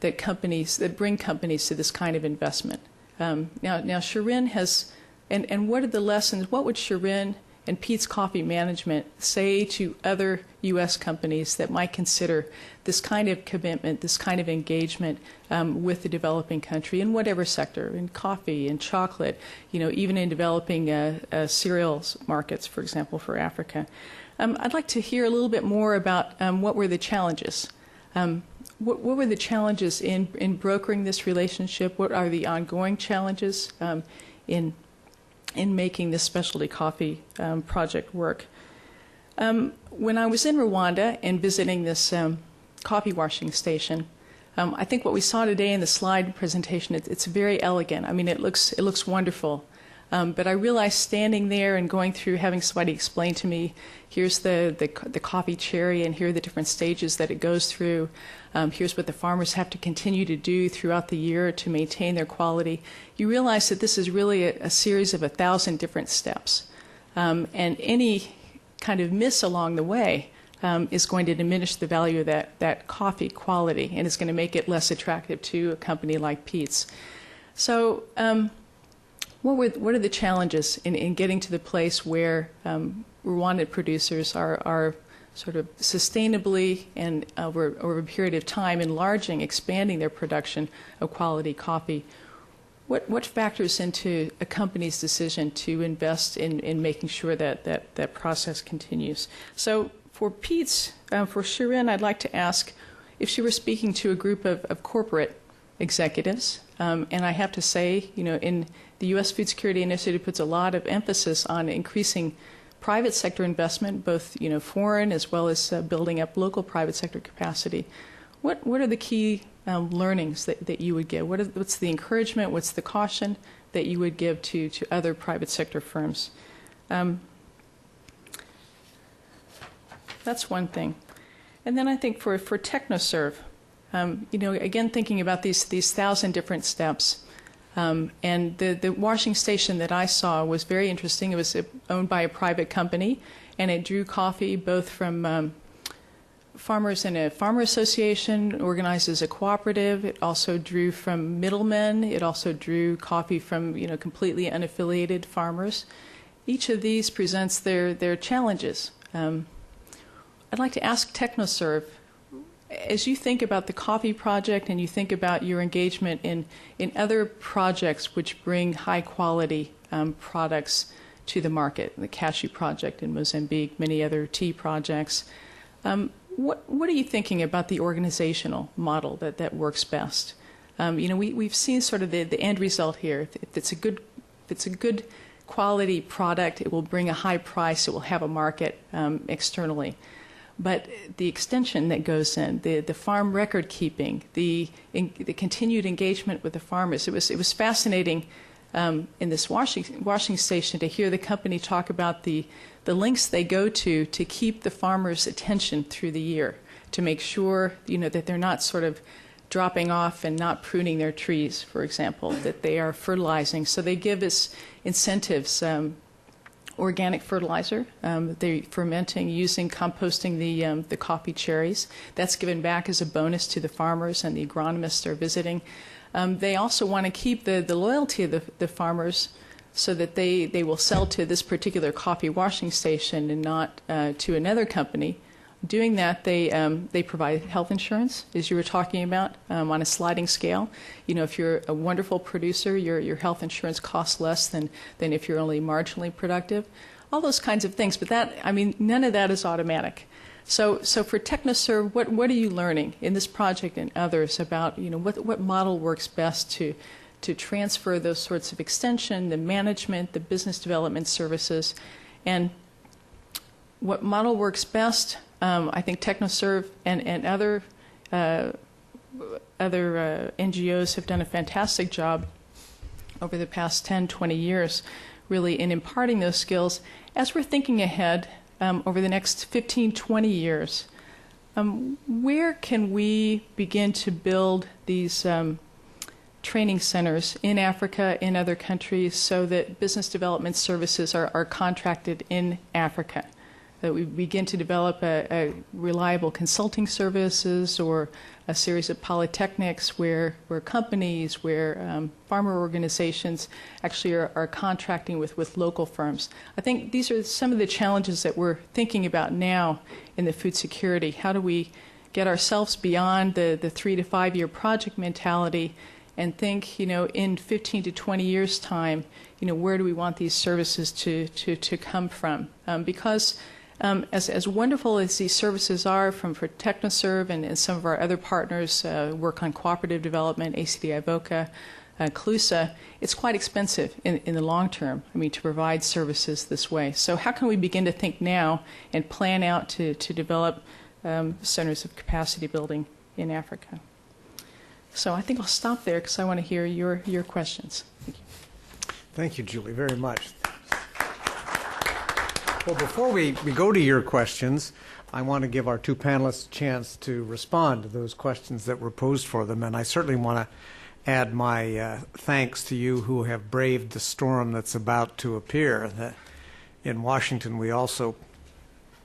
bring companies to this kind of investment? Now Shirin has, and what are the lessons? What would Shirin and Peet's Coffee Management say to other U.S. companies that might consider this kind of commitment, this kind of engagement with the developing country in whatever sector, in coffee, in chocolate, you know, even in developing cereals markets, for example, for Africa? I'd like to hear a little bit more about what were the challenges. What were the challenges in brokering this relationship? What are the ongoing challenges in making this specialty coffee project work? When I was in Rwanda and visiting this coffee washing station, I think what we saw today in the slide presentation, it's very elegant. I mean, it looks wonderful. But I realized standing there and going through, having somebody explain to me, here's the coffee cherry and here are the different stages that it goes through. Here's what the farmers have to continue to do throughout the year to maintain their quality. You realize that this is really a series of 1,000 different steps. And any kind of miss along the way is going to diminish the value of that coffee quality and is going to make it less attractive to a company like Peet's. So what are the challenges in getting to the place where Rwandan producers are sort of sustainably and over a period of time enlarging, expanding their production of quality coffee? What factors into a company's decision to invest in making sure that process continues? So for Peet's, for Shirin, I'd like to ask if she were speaking to a group of corporate executives, and I have to say, in the U.S. Food Security Initiative puts a lot of emphasis on increasing private sector investment, both foreign as well as building up local private sector capacity. What are the key learnings that you would give? What's the encouragement? What's the caution that you would give to other private sector firms? That's one thing. And then I think for TechnoServe, again thinking about these 1,000 different steps. And the washing station that I saw was very interesting. It was owned by a private company, and it drew coffee both from farmers in a farmer association, organized as a cooperative. It also drew from middlemen. It also drew coffee from completely unaffiliated farmers. Each of these presents their challenges. I'd like to ask TechnoServe, as you think about the coffee project and you think about your engagement in other projects which bring high quality products to the market, the Cashew Project in Mozambique, many other tea projects, what are you thinking about the organizational model that works best? We've seen sort of the end result here. If it's a good quality product, it will bring a high price, it will have a market externally. But the extension that goes in, the farm record keeping, the continued engagement with the farmers, it was fascinating in this washing station to hear the company talk about the lengths they go to keep the farmers' attention through the year, to make sure that they're not sort of dropping off and not pruning their trees, for example, that they are fertilizing. So they give us incentives. Organic fertilizer, they're fermenting, using, composting the coffee cherries. That's given back as a bonus to the farmers, and the agronomists are visiting. They also want to keep the loyalty of the farmers so that they will sell to this particular coffee washing station and not to another company. Doing that, they provide health insurance, as you were talking about, on a sliding scale. If you're a wonderful producer, your health insurance costs less than if you're only marginally productive. All those kinds of things, but none of that is automatic. So for TechnoServe, what are you learning in this project and others about what model works best to transfer those sorts of extension, the management, the business development services, and what model works best? I think TechnoServe and other NGOs have done a fantastic job over the past 10, 20 years, really, in imparting those skills. As we're thinking ahead over the next 15, 20 years, where can we begin to build these training centers in Africa, in other countries, so that business development services are contracted in Africa? That we begin to develop a reliable consulting services or a series of polytechnics where companies, where farmer organizations actually are contracting with local firms. I think these are some of the challenges that we're thinking about now in the food security. How do we get ourselves beyond the 3 to 5 year project mentality and think, in 15 to 20 years' time, where do we want these services to come from? Because as wonderful as these services are for TechnoServe and some of our other partners work on cooperative development, ACDI VOCA, CLUSA, it's quite expensive in the long term, to provide services this way. So how can we begin to think now and plan out to develop centers of capacity building in Africa? So I think I'll stop there because I want to hear your questions. Thank you. Thank you, Julie, very much. Well, before we go to your questions, I want to give our two panelists a chance to respond to those questions that were posed for them. And I certainly want to add my thanks to you who have braved the storm that's about to appear. In Washington, we also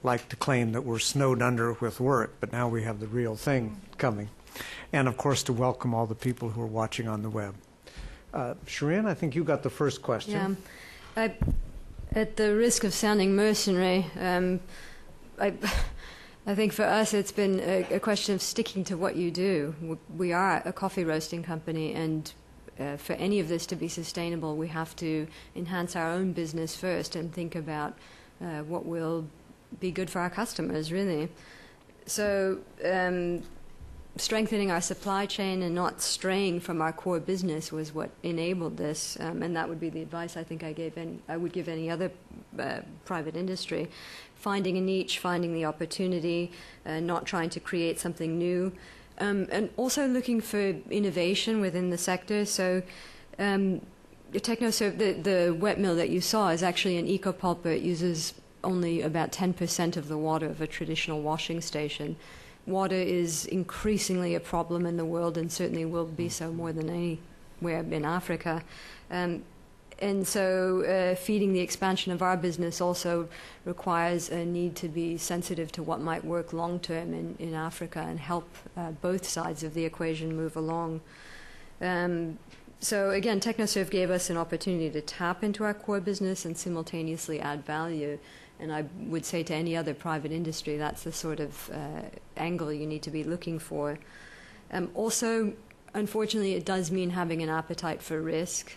like to claim that we're snowed under with work, but now we have the real thing coming. And, of course, to welcome all the people who are watching on the web. Shirin, I think you got the first question. Yeah. At the risk of sounding mercenary, I think for us it's been a question of sticking to what you do. We are a coffee roasting company, and for any of this to be sustainable, we have to enhance our own business first and think about what will be good for our customers, really. So strengthening our supply chain and not straying from our core business was what enabled this, and that would be the advice I think I would give any other private industry. Finding a niche, finding the opportunity, not trying to create something new, and also looking for innovation within the sector. So TechnoServe, the wet mill that you saw, is actually an eco-pulper. It uses only about 10% of the water of a traditional washing station. Water is increasingly a problem in the world, and certainly will be so more than anywhere in Africa. And so feeding the expansion of our business also requires a need to be sensitive to what might work long-term in Africa and help both sides of the equation move along. So again, TechnoServe gave us an opportunity to tap into our core business and simultaneously add value. And I would say to any other private industry, that's the sort of angle you need to be looking for. Also, unfortunately, it does mean having an appetite for risk.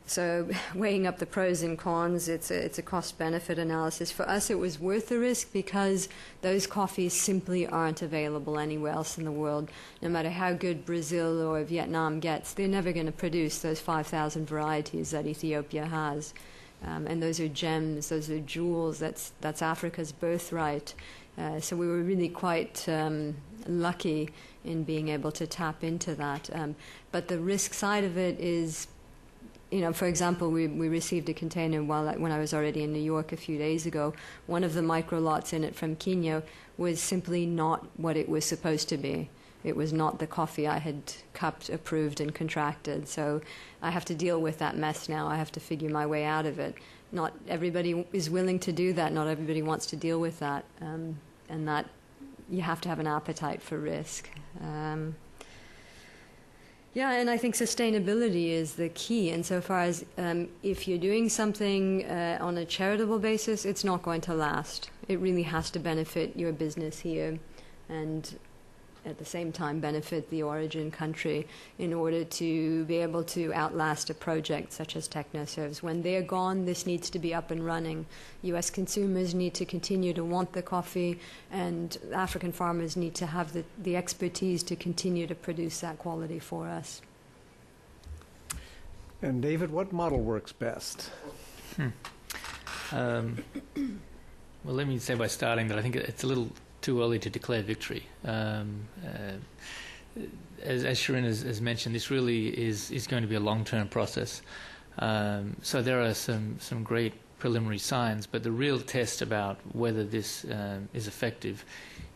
So weighing up the pros and cons, it's a cost-benefit analysis. For us, it was worth the risk because those coffees simply aren't available anywhere else in the world. No matter how good Brazil or Vietnam gets, they're never going to produce those 5,000 varieties that Ethiopia has. And those are gems, those are jewels, that's Africa's birthright. So we were really quite lucky in being able to tap into that. But the risk side of it is, for example, we received a container when I was already in New York a few days ago. One of the micro lots in it from Kenya was simply not what it was supposed to be. It was not the coffee I had cupped, approved, and contracted. So I have to deal with that mess now. I have to figure my way out of it. Not everybody is willing to do that. Not everybody wants to deal with that. And that you have to have an appetite for risk. Yeah, and I think sustainability is the key. Insofar as if you're doing something on a charitable basis, it's not going to last. It really has to benefit your business here, and at the same time benefit the origin country in order to be able to outlast a project such as TechnoServe's. When they're gone, this needs to be up and running. U.S. consumers need to continue to want the coffee, and African farmers need to have the expertise to continue to produce that quality for us. And David, what model works best? Well, let me say by starting that I think it's a little too early to declare victory. As Shirin has mentioned, this really is going to be a long-term process. So there are some great preliminary signs, but the real test about whether this is effective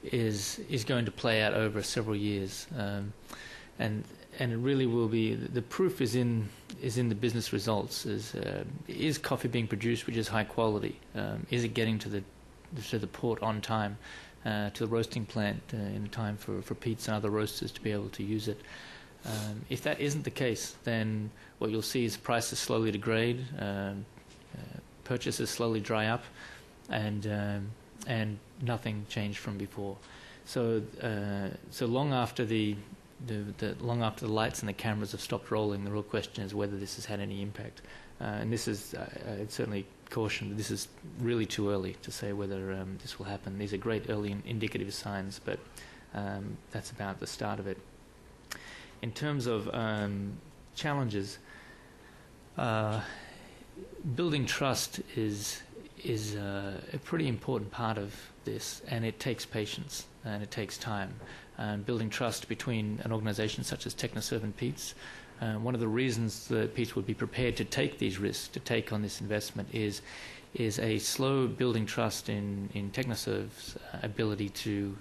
is going to play out over several years, and it really will be. The proof is in the business results. Is coffee being produced which is high quality? Is it getting to the port on time? To the roasting plant in time for Pete's and other roasters to be able to use it. If that isn't the case, then what you'll see is prices slowly degrade, purchases slowly dry up, and nothing changed from before. So long after the lights and the cameras have stopped rolling, the real question is whether this has had any impact. And this is I'd certainly caution that this is really too early to say whether this will happen. These are great early indicative signs, but that's about the start of it. In terms of challenges, building trust is a pretty important part of this, and it takes patience and it takes time. Building trust between an organization such as TechnoServe and Pete's One of the reasons that Peats would be prepared to take these risks, to take on this investment, is a slow building trust in Technoserve's ability to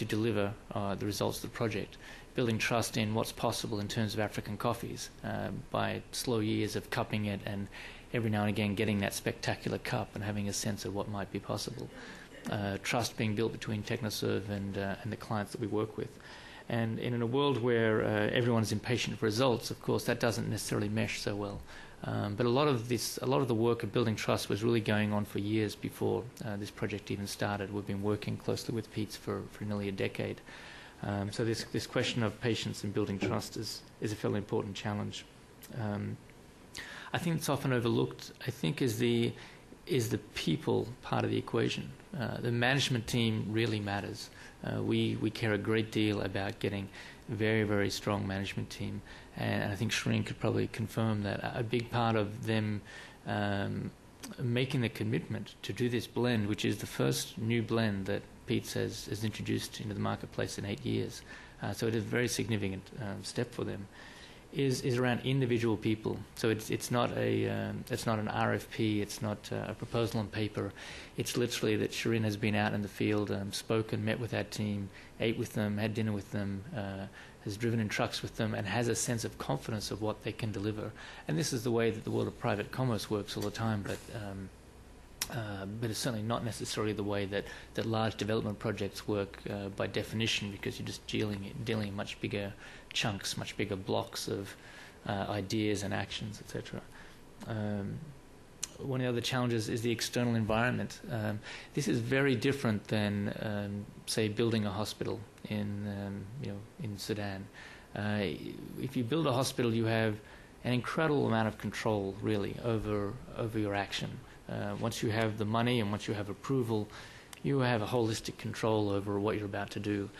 deliver the results of the project, building trust in what's possible in terms of African coffees by slow years of cupping it and every now and again getting that spectacular cup and having a sense of what might be possible. Trust being built between Technoserve and the clients that we work with. And in a world where everyone's impatient for results, of course, that doesn't necessarily mesh so well. But a lot of the work of building trust was really going on for years before this project even started. We've been working closely with Peats for nearly a decade. So this question of patience and building trust is a fairly important challenge. I think it's often overlooked, I think, is the people part of the equation. The management team really matters. We care a great deal about getting a very, very strong management team, and I think Shireen could probably confirm that a big part of them making the commitment to do this blend, which is the first new blend that Peats has introduced into the marketplace in 8 years, so it is a very significant step for them, is around individual people. So it's not an RFP, it's not a proposal on paper. It's literally that Shireen has been out in the field, spoken, met with that team, ate with them, had dinner with them, has driven in trucks with them, and has a sense of confidence of what they can deliver. And this is the way that the world of private commerce works all the time, but it's certainly not necessarily the way that large development projects work by definition, because you're just dealing in much bigger chunks, much bigger blocks of ideas and actions, etc. One of the other challenges is the external environment. This is very different than, say, building a hospital in Sudan. If you build a hospital, you have an incredible amount of control, really, over your action. Once you have the money and once you have approval, you have a holistic control over what you're about to do.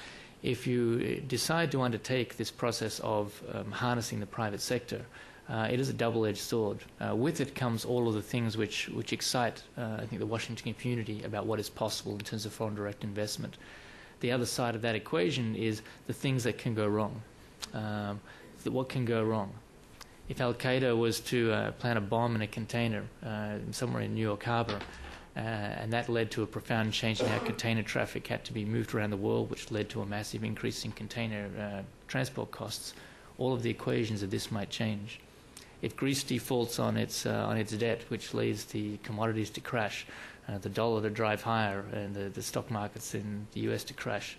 If you decide to undertake this process of harnessing the private sector, it is a double-edged sword. With it comes all of the things which excite, I think, the Washington community about what is possible in terms of foreign direct investment. The other side of that equation is the things that can go wrong. What can go wrong? If Al-Qaeda was to plant a bomb in a container somewhere in New York Harbor, and that led to a profound change in how container traffic had to be moved around the world, which led to a massive increase in container transport costs, all of the equations of this might change. If Greece defaults on its debt, which leads the commodities to crash, the dollar to drive higher, and the stock markets in the US to crash,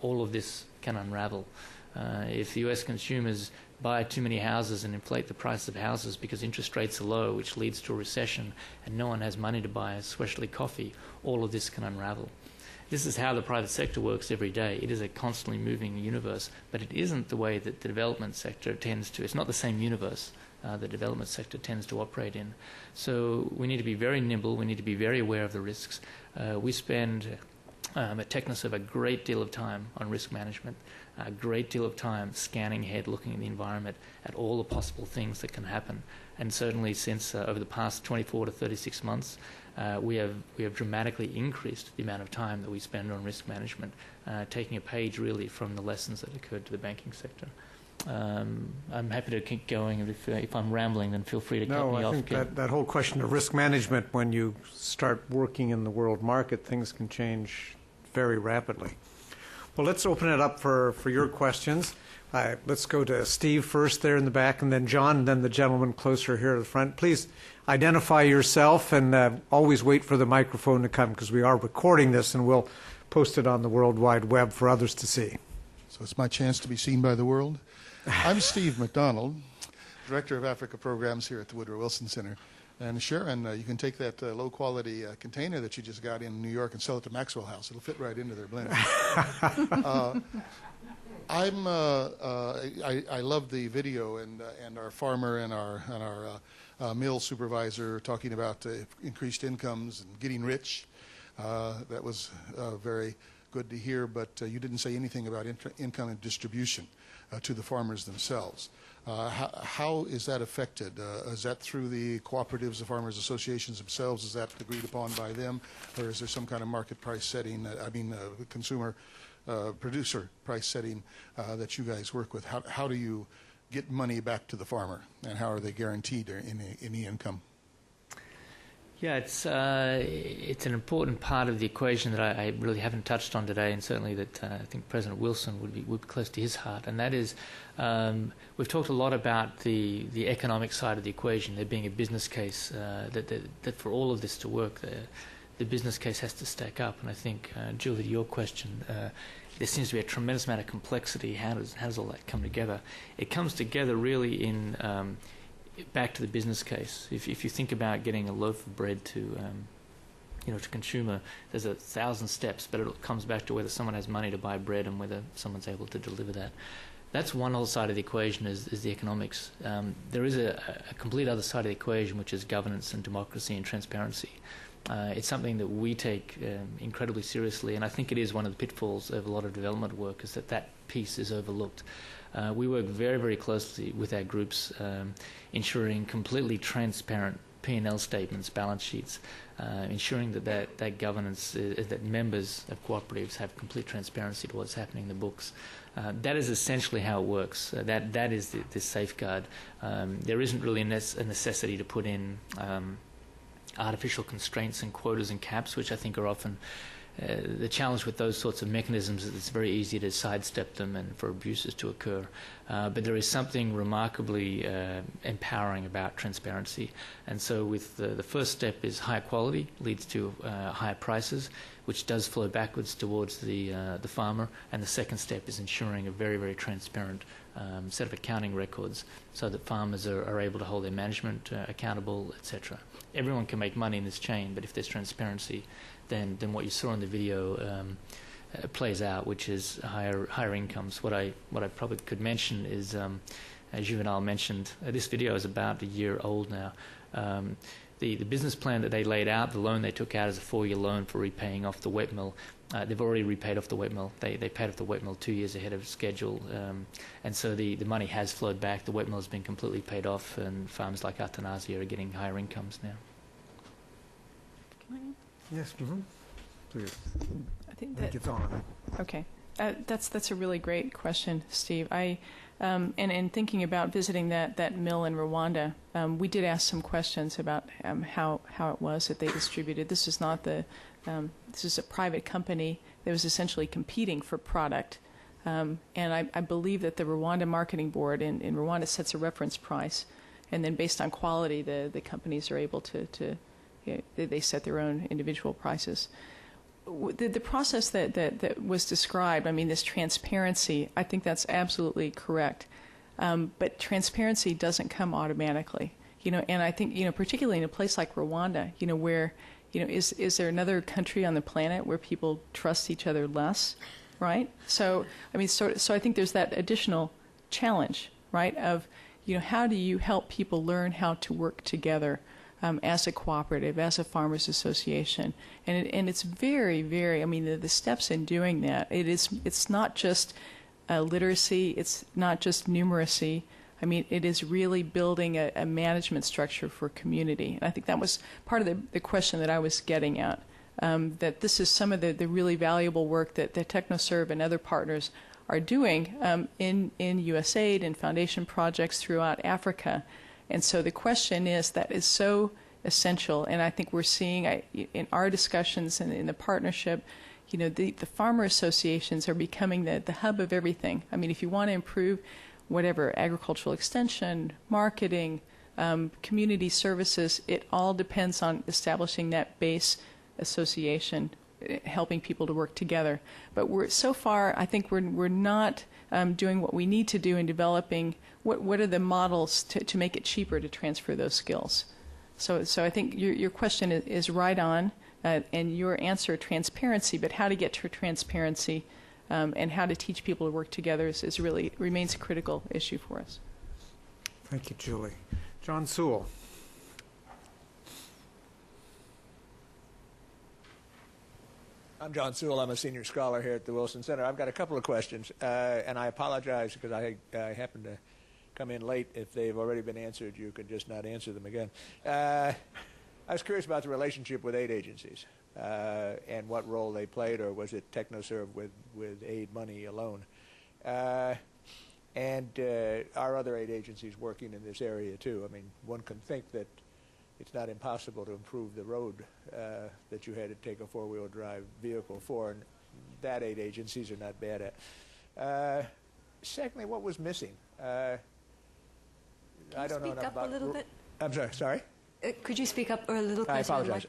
all of this can unravel. If the US consumers buy too many houses and inflate the price of houses because interest rates are low, which leads to a recession, and no one has money to buy especially coffee, all of this can unravel. This is how the private sector works every day. It is a constantly moving universe, but it isn't the way that the development sector tends to. It's not the same universe the development sector tends to operate in. So we need to be very nimble. We need to be very aware of the risks. We spend at Technoserve a great deal of time on risk management, a great deal of time scanning ahead, looking at the environment, at all the possible things that can happen. And certainly since over the past 24 to 36 months, we have dramatically increased the amount of time that we spend on risk management, taking a page really from the lessons that occurred to the banking sector. I'm happy to keep going. If I'm rambling, then feel free to cut me off. No, I think that whole question of risk management, when you start working in the world market, things can change very rapidly. Well, let's open it up for your questions. Let's go to Steve first there in the back, and then John, and then the gentleman closer here to the front. Please identify yourself, and always wait for the microphone to come, because we are recording this, and we'll post it on the World Wide Web for others to see. So it's my chance to be seen by the world. I'm Steve McDonald, Director of Africa Programs here at the Woodrow Wilson Center. And Sharon, you can take that low-quality container that you just got in New York and sell it to Maxwell House. It'll fit right into their blender. I love the video and our farmer and our mill supervisor talking about increased incomes and getting rich. That was very good to hear, but you didn't say anything about income and distribution to the farmers themselves. How is that affected? Is that through the cooperatives, the farmers associations themselves? Is that agreed upon by them, or is there some kind of market price setting? Consumer producer price setting that you guys work with? How do you get money back to the farmer, and how are they guaranteed any income? Yeah, it's an important part of the equation that I really haven't touched on today, and certainly that I think President Wilson would be close to his heart. And that is, we've talked a lot about the economic side of the equation, there being a business case that for all of this to work, the business case has to stack up. And I think, Julie, to your question, there seems to be a tremendous amount of complexity. How does all that come together? It comes together really in back to the business case. If you think about getting a loaf of bread to consumer, there's 1,000 steps, but it comes back to whether someone has money to buy bread and whether someone's able to deliver that. That's one whole side of the equation is the economics. There is a complete other side of the equation, which is governance and democracy and transparency. It's something that we take incredibly seriously, and I think it is one of the pitfalls of a lot of development work, is that piece is overlooked. We work very, very closely with our groups, ensuring completely transparent P&L statements, balance sheets, ensuring that governance, that members of cooperatives have complete transparency to what's happening in the books. That is essentially how it works. That is the safeguard. There isn't really a necessity to put in artificial constraints and quotas and caps, which I think are often the challenge with those sorts of mechanisms is it's very easy to sidestep them and for abuses to occur. But there is something remarkably empowering about transparency. And so with the first step is higher quality leads to higher prices, which does flow backwards towards the farmer. And the second step is ensuring a very, very transparent set of accounting records so that farmers are able to hold their management accountable, etc. Everyone can make money in this chain, but if there's transparency, then what you saw in the video plays out, which is higher incomes. What I probably could mention is, as Juvenal mentioned, this video is about a year old now. The business plan that they laid out, the loan they took out is a 4-year loan for repaying off the wet mill. They've already repaid off the wet mill. They paid off the wet mill 2 years ahead of schedule, and so the money has flowed back. The wet mill has been completely paid off, and farmers like Atanasia are getting higher incomes now. Yes, please. I think it's on. Okay, that's a really great question, Steve. And in thinking about visiting that mill in Rwanda, we did ask some questions about how it was that they distributed. This is not this is a private company that was essentially competing for product, and I believe that the Rwanda Marketing Board in Rwanda sets a reference price, and then based on quality, the companies are able to they set their own individual prices. The process that was described, I mean, this transparency, I think that's absolutely correct. But transparency doesn't come automatically, and I think, particularly in a place like Rwanda, where, is there another country on the planet where people trust each other less, right? So, I mean, so I think there's that additional challenge, right, of, how do you help people learn how to work together as a cooperative, as a farmers association, and it's very, very. I mean, the steps in doing that. It's not just literacy. It's not just numeracy. I mean, it is really building a management structure for community. And I think that was part of the question that I was getting at. That this is some of the really valuable work that TechnoServe and other partners are doing in USAID and foundation projects throughout Africa. And so the question is that is so essential, and I think we're seeing in our discussions and in the partnership, the farmer associations are becoming the hub of everything. I mean, if you want to improve whatever, agricultural extension, marketing, community services, it all depends on establishing that base association, helping people to work together. But so far, I think we're not doing what we need to do in developing what are the models to make it cheaper to transfer those skills. So I think your question is right on, and your answer, transparency, but how to get to transparency and how to teach people to work together is really remains a critical issue for us. Thank you, Julie. John Sewell. I'm John Sewell. I'm a senior scholar here at the Wilson Center. I've got a couple of questions, and I apologize because I happened to come in late. If they've already been answered, you could just not answer them again. I was curious about the relationship with aid agencies and what role they played, or was it TechnoServe with aid money alone? And are other aid agencies working in this area too? I mean, one can think that it's not impossible to improve the road that you had to take a four-wheel drive vehicle for, and that aid agencies are not bad at. Secondly, what was missing? I don't know enough speak up about a little bit? I'm sorry? Could you speak up or a little I closer to the apologize.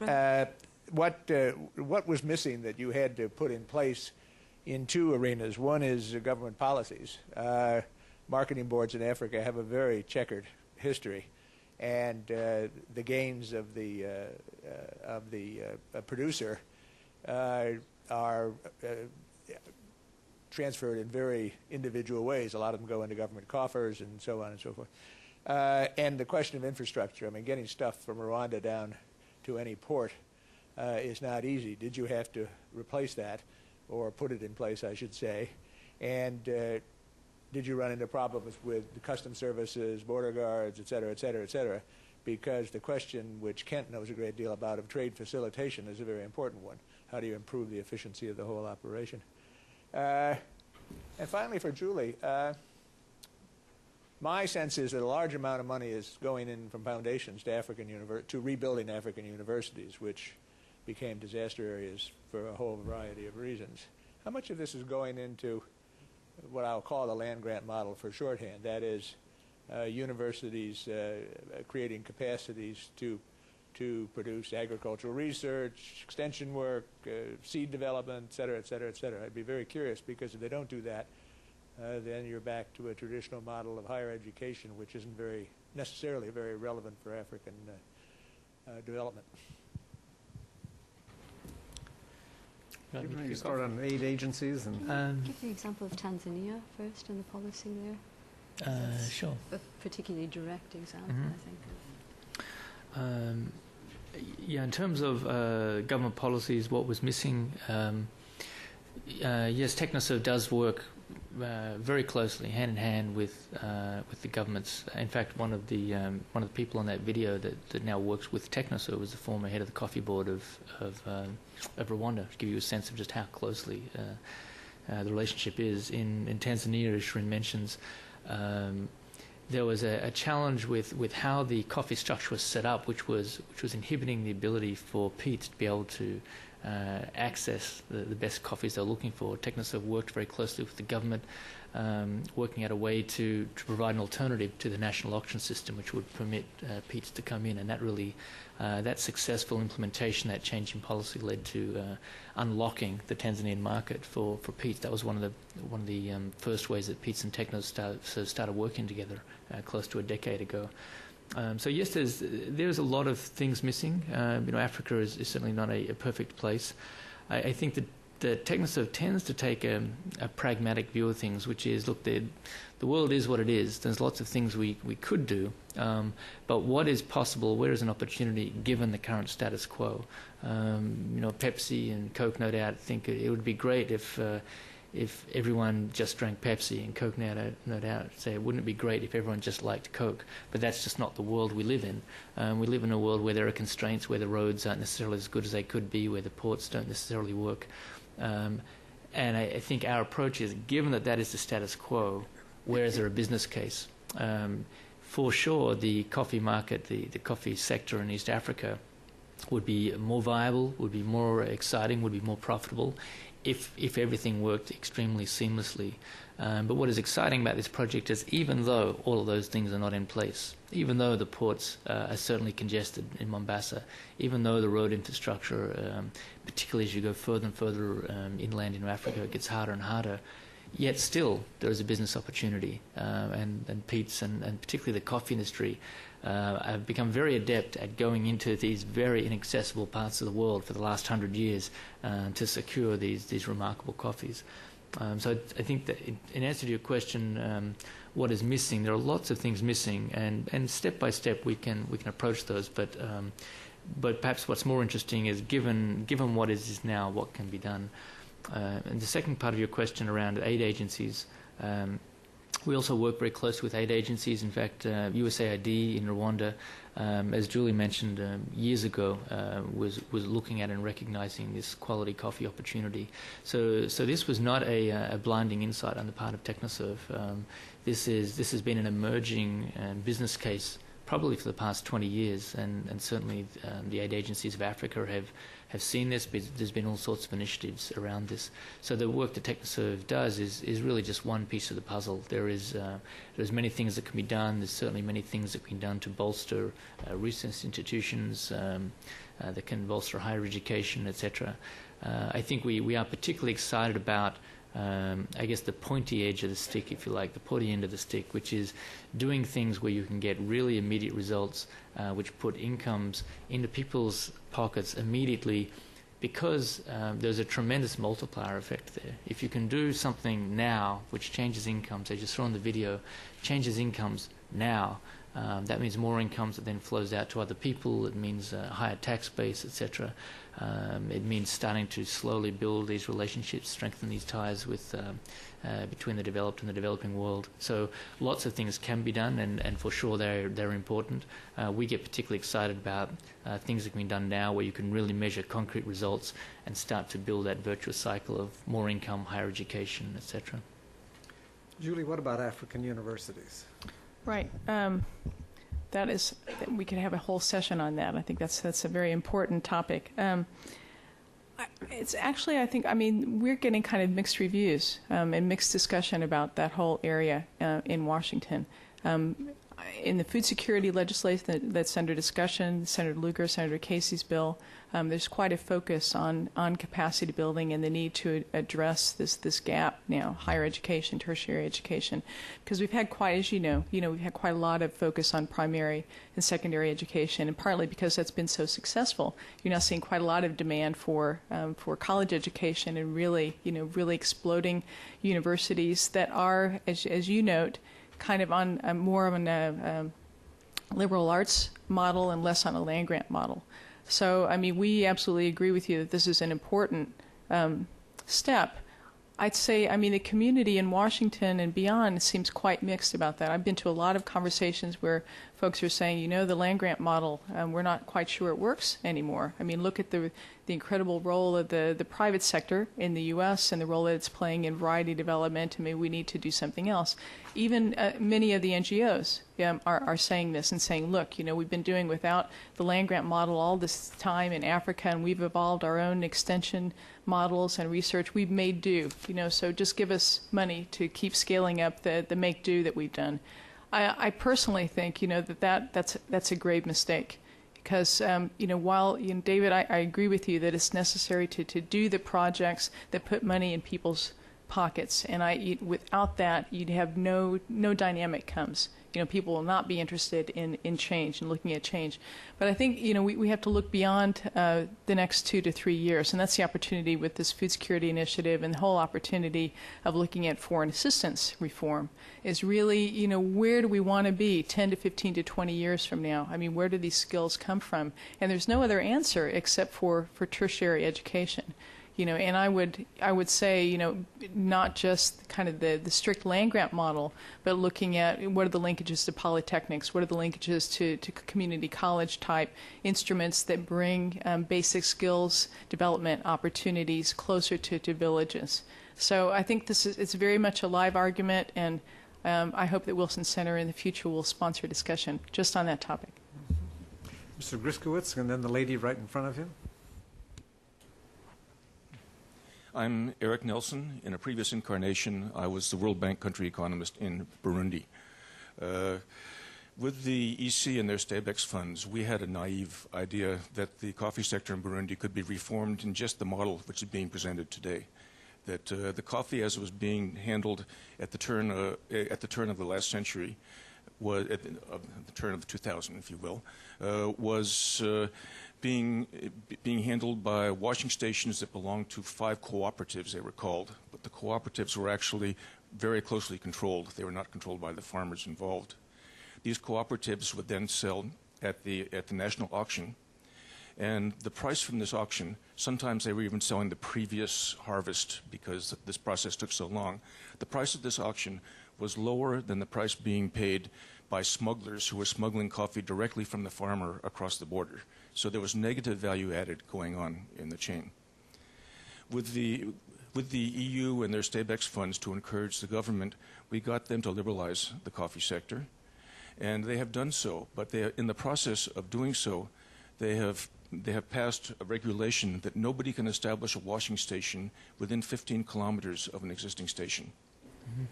microphone? What was missing that you had to put in place in two arenas? One is government policies. Marketing boards in Africa have a very checkered history, and the gains of the producer are transferred in very individual ways. A lot of them go into government coffers and so on and so forth. And the question of infrastructure, I mean, getting stuff from Rwanda down to any port is not easy. Did you have to replace that, or put it in place, I should say? And did you run into problems with the customs services, border guards, et cetera, et cetera, et cetera? Because the question, which Kent knows a great deal about, of trade facilitation is a very important one. How do you improve the efficiency of the whole operation? And finally, for Julie, my sense is that a large amount of money is going in from foundations to rebuilding African universities, which became disaster areas for a whole variety of reasons. How much of this is going into what I'll call the land-grant model for shorthand? That is, universities creating capacities to produce agricultural research, extension work, seed development, et cetera, et cetera, et cetera. I'd be very curious, because if they don't do that, then you're back to a traditional model of higher education, which isn't necessarily very relevant for African development. You start on aid agencies and Give the example of Tanzania first and the policy there. Sure. A particularly direct example, I think. Yeah, in terms of government policies, what was missing? Yes, TechnoServe does work very closely, hand in hand with the governments. In fact, one of the people on that video that now works with TechnoServe was the former head of the coffee board of Rwanda, to give you a sense of just how closely the relationship is. In Tanzania, as Shirin mentions, there was a challenge with how the coffee structure was set up, which was inhibiting the ability for Pete's to be able to access the best coffees they're looking for. TechnoServe worked very closely with the government, working out a way to provide an alternative to the national auction system, which would permit Pete's to come in, and that really that successful implementation, that change in policy, led to unlocking the Tanzanian market for Pete's. That was one of the first ways that Pete's and TechnoServe started working together close to a decade ago. So yes, there's a lot of things missing. Africa is certainly not a perfect place. I think that TechnoServe tends to take a pragmatic view of things, which is, look, the world is what it is. There's lots of things we could do, but what is possible? Where is an opportunity given the current status quo? Pepsi and Coke, no doubt, think it would be great if everyone just drank Pepsi, and Coke, no doubt, say, wouldn't it be great if everyone just liked Coke? But that's just not the world we live in. We live in a world where there are constraints, where the roads aren't necessarily as good as they could be, where the ports don't necessarily work. And I think our approach is, given that is the status quo, where is there a business case? For sure, the coffee market, the coffee sector in East Africa would be more viable, would be more exciting, would be more profitable if everything worked extremely seamlessly. But what is exciting about this project is, even though all of those things are not in place, even though the ports are certainly congested in Mombasa, even though the road infrastructure, particularly as you go further and further inland in Africa, it gets harder and harder, yet still there is a business opportunity. And Pete's and particularly the coffee industry have become very adept at going into these very inaccessible parts of the world for the last 100 years to secure these remarkable coffees. So I think that in answer to your question, what is missing, there are lots of things missing, and step by step we can approach those. But perhaps what's more interesting is, given what is now, what can be done. And the second part of your question around aid agencies, We also work very closely with aid agencies. In fact, USAID in Rwanda, as Julie mentioned years ago, was looking at and recognizing this quality coffee opportunity. So this was not a blinding insight on the part of Technoserve. This has been an emerging business case probably for the past 20 years, and certainly the aid agencies of Africa have seen this, but there's been all sorts of initiatives around this. So the work that Technoserve does is really just one piece of the puzzle. There's many things that can be done. There's certainly many things that can be done to bolster research institutions, that can bolster higher education, etc. I think we are particularly excited about I guess the pointy edge of the stick, if you like, the pointy end of the stick, which is doing things where you can get really immediate results, which put incomes into people's pockets immediately, because there's a tremendous multiplier effect there. If you can do something now which changes incomes, as you saw in the video, changes incomes now, that means more incomes that then flows out to other people. It means a higher tax base, etc. It means starting to slowly build these relationships, strengthen these ties with between the developed and the developing world. So lots of things can be done, and for sure they're important. We get particularly excited about things that can be done now, where you can really measure concrete results and start to build that virtuous cycle of more income, higher education, etc. Julie, what about African universities? Right. We could have a whole session on that. I think that's a very important topic. It's actually, I mean, we're getting kind of mixed reviews and mixed discussion about that whole area in Washington. In the food security legislation that's under discussion, Senator Lugar, Senator Casey's bill, there's quite a focus on capacity building and the need to address this gap now, higher education, tertiary education, because we've had quite, as you know, we've had quite a lot of focus on primary and secondary education, and partly because that's been so successful, you're now seeing quite a lot of demand for college education, and really exploding universities that are, as you note, kind of on more of a liberal arts model and less on a land grant model. So, I mean, we absolutely agree with you that this is an important step. I'd say, I mean, the community in Washington and beyond seems quite mixed about that. I've been to a lot of conversations where folks are saying, the land grant model, we're not quite sure it works anymore. I mean, look at the incredible role of the private sector in the U.S. and the role that it's playing in variety development, and maybe we need to do something else. Even many of the NGOs are saying this and saying, look, we've been doing without the land grant model all this time in Africa, and we've evolved our own extension models and research. We've made do, so just give us money to keep scaling up the make do that we've done. I personally think, that's a grave mistake, because, while, David, I agree with you that it's necessary to do the projects that put money in people's pockets, and without that, you'd have no dynamic comes. People will not be interested in change and looking at change. But I think, we have to look beyond the next 2 to 3 years, and that's the opportunity with this food security initiative, and the whole opportunity of looking at foreign assistance reform is really, where do we want to be 10 to 15 to 20 years from now? I mean, where do these skills come from? And there's no other answer except for tertiary education. And I would say, not just kind of the strict land grant model, but looking at what are the linkages to polytechnics, what are the linkages to community college type instruments that bring basic skills development opportunities closer to villages. So I think it's very much a live argument, and I hope that Wilson Center in the future will sponsor a discussion just on that topic. Mr. Griskowitz, and then the lady right in front of him. I'm Eric Nelson. In a previous incarnation, I was the World Bank country economist in Burundi. With the EC and their STABEX funds, we had a naive idea that the coffee sector in Burundi could be reformed in just the model which is being presented today. That the coffee, as it was being handled at the turn of the last century, was at the turn of 2000, if you will, was being handled by washing stations that belonged to 5 cooperatives, they were called. But the cooperatives were actually very closely controlled. They were not controlled by the farmers involved. These cooperatives would then sell at the national auction, and the price from this auction, sometimes they were even selling the previous harvest because this process took so long. The price of this auction was lower than the price being paid by smugglers who were smuggling coffee directly from the farmer across the border. So there was negative value added going on in the chain. With the EU and their STABEX funds to encourage the government, we got them to liberalize the coffee sector, and they have done so. But in the process of doing so, they have passed a regulation that nobody can establish a washing station within 15 kilometers of an existing station. Mm-hmm.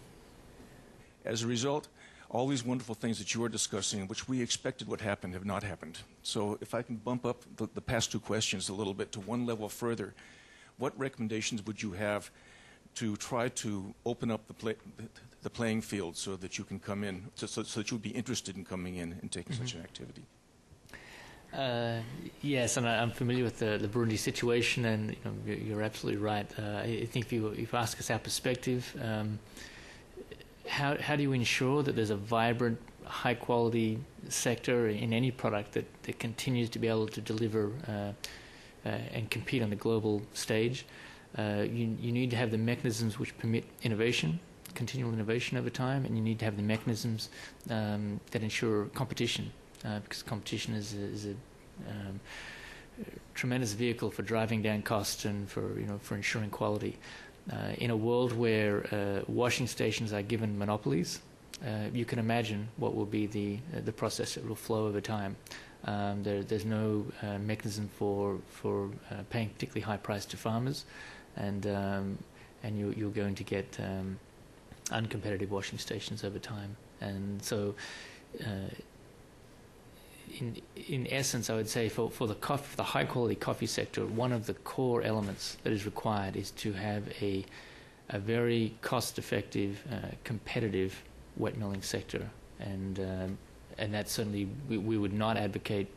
As a result, all these wonderful things that you are discussing, which we expected would happen, have not happened. So if I can bump up the past two questions a little bit to one level further, what recommendations would you have to try to open up the playing field so that you can come in, so that you would be interested in coming in and taking such an activity? Yes, and I'm familiar with the Burundi situation, and you're absolutely right. I think if you ask us our perspective, how do you ensure that there's a vibrant, high-quality sector in any product that continues to be able to deliver and compete on the global stage? You need to have the mechanisms which permit innovation, continual innovation over time, and you need to have the mechanisms that ensure competition, because competition is a tremendous vehicle for driving down costs and for ensuring quality. In a world where washing stations are given monopolies, you can imagine what will be the process that will flow over time. There's no mechanism for paying particularly high price to farmers, and you're going to get uncompetitive washing stations over time. And so, in essence, I would say for the high quality coffee sector, one of the core elements that is required is to have a very cost effective, competitive wet milling sector, and that certainly we would not advocate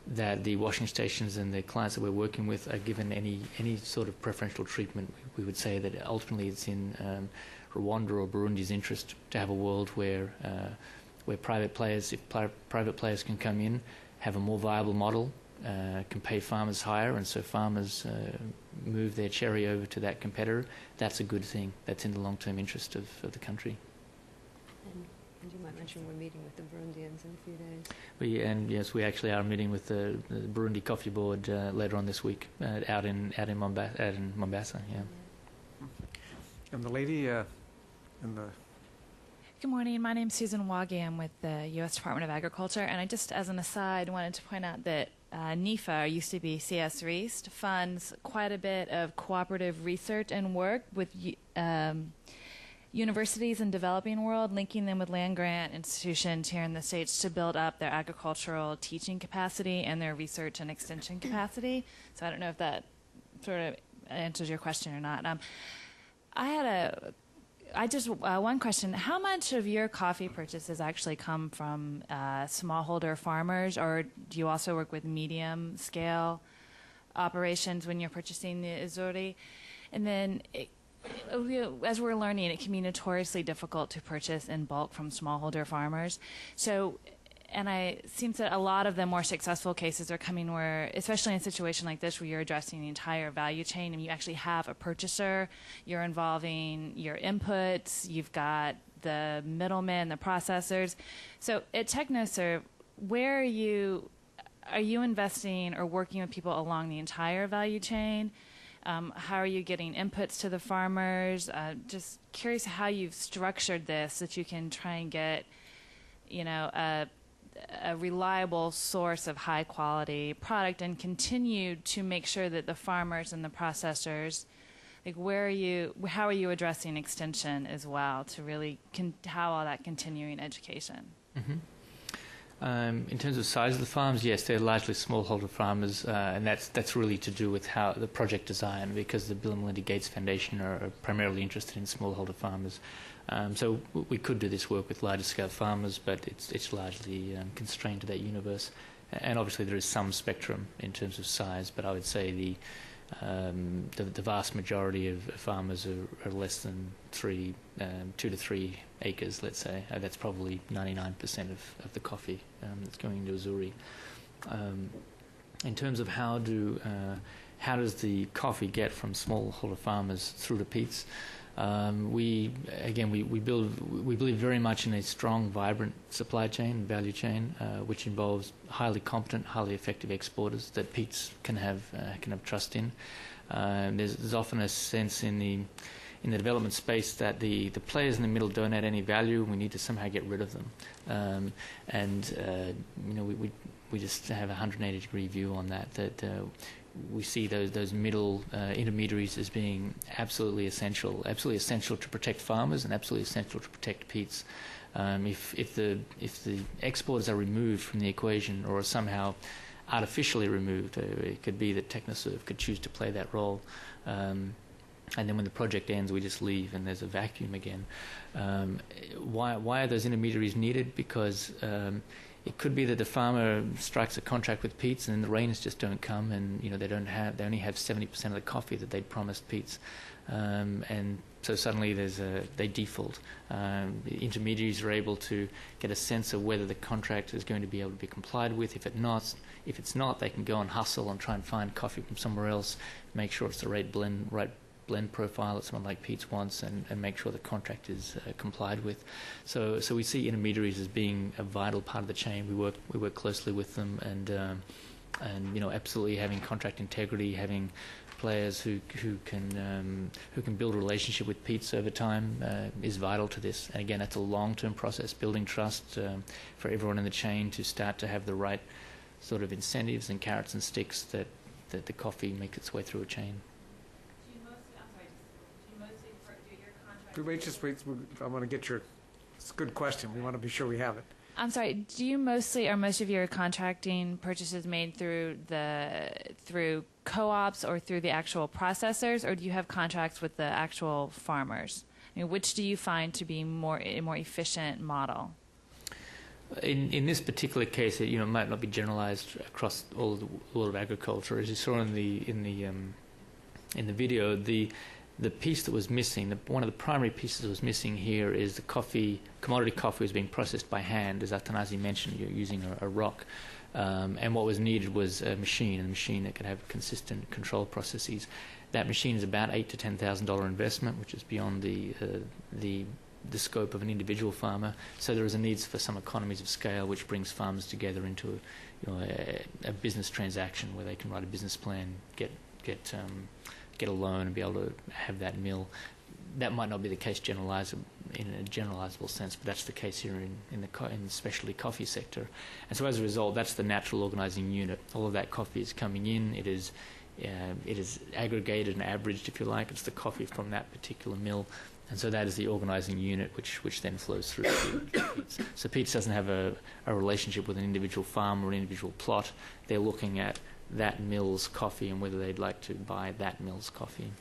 that the washing stations and the clients that we're working with are given any sort of preferential treatment. We would say that ultimately it's in Rwanda or Burundi's interest to have a world where private players, if private players can come in, have a more viable model, can pay farmers higher, and so farmers move their cherry over to that competitor. That's a good thing. That's in the long-term interest of the country. And you might mention we're meeting with the Burundians in a few days. Yes, we actually are meeting with the Burundi Coffee Board later on this week out in Mombasa. Yeah. And the lady in the. Good morning. My name is Susan Wage. I'm with the U.S. Department of Agriculture, and I just, as an aside, wanted to point out that NIFA, used to be CS REAST, funds quite a bit of cooperative research and work with universities in the developing world, linking them with land-grant institutions here in the States to build up their agricultural teaching capacity and their research and extension capacity. So I don't know if that sort of answers your question or not. One question. How much of your coffee purchases actually come from smallholder farmers, or do you also work with medium-scale operations when you're purchasing the Uzuri? And then, as we're learning, it can be notoriously difficult to purchase in bulk from smallholder farmers. So, and it seems that a lot of the more successful cases are coming where, especially in a situation like this where you're addressing the entire value chain and you actually have a purchaser, you're involving your inputs, you've got the middlemen, the processors. So at TechnoServe, where are you investing or working with people along the entire value chain? How are you getting inputs to the farmers? Just curious how you've structured this so that you can try and get, a reliable source of high quality product and continue to make sure that the farmers and the processors, how are you addressing extension as well to really how all that continuing education? Mm-hmm. In terms of size of the farms, yes, they're largely smallholder farmers, and that's really to do with how the project design, because the Bill and Melinda Gates Foundation are primarily interested in smallholder farmers. So we could do this work with larger scale farmers, but it's largely constrained to that universe. And obviously there is some spectrum in terms of size, but I would say the vast majority of farmers are less than 2 to 3 acres, let's say. That's probably 99% of the coffee that's going into Uzuri. In terms of how does the coffee get from smallholder farmers through to Peet's? We believe very much in a strong, vibrant supply chain, value chain, which involves highly competent, highly effective exporters that Pete's can have trust in. There's often a sense in the development space that the players in the middle don't add any value, and we need to somehow get rid of them. We just have a 180-degree view on that. We see those middle intermediaries as being absolutely essential to protect farmers and absolutely essential to protect Pete's. If the exporters are removed from the equation or are somehow artificially removed, it could be that Technoserve could choose to play that role. And then when the project ends, we just leave and there's a vacuum again. Why are those intermediaries needed? Because it could be that the farmer strikes a contract with Pete's and then the rains just don't come, and they only have 70% of the coffee that they'd promised Pete's, and so suddenly they default. The intermediaries are able to get a sense of whether the contract is going to be able to be complied with. If it's not, they can go and hustle and try and find coffee from somewhere else, make sure it's the right blend profile that someone like Pete's wants, and make sure the contract is complied with. So we see intermediaries as being a vital part of the chain. We work closely with them, and absolutely having contract integrity, having players who can build a relationship with Pete's over time is vital to this. And again, that's a long-term process, building trust for everyone in the chain to start to have the right sort of incentives and carrots and sticks that the coffee makes its way through a chain. Wait, I want to get your. It's a good question. We want to be sure we have it. I'm sorry. Do you most of your contracting purchases made through co-ops or through the actual processors, or do you have contracts with the actual farmers? I mean, which do you find to be a more efficient model? In this particular case, it might not be generalized across all of the world of agriculture. As you saw in the video, the piece that was missing, one of the primary pieces that was missing here is the commodity coffee was being processed by hand. As Athanasi mentioned, you're using a rock. And what was needed was a machine that could have consistent control processes. That machine is about $8,000 to $10,000 investment, which is beyond the scope of an individual farmer. So there is a need for some economies of scale, which brings farmers together into a business transaction where they can write a business plan, get a loan and be able to have that mill. That might not be the case in a generalizable sense, but that's the case here in the specialty coffee sector. And so as a result, that's the natural organizing unit. All of that coffee is coming in. It is aggregated and averaged, if you like. It's the coffee from that particular mill. And so that is the organizing unit which then flows through to Pete's. So Pete's doesn't have a relationship with an individual farm or an individual plot. They're looking at that mill's coffee and whether they'd like to buy that mill's coffee.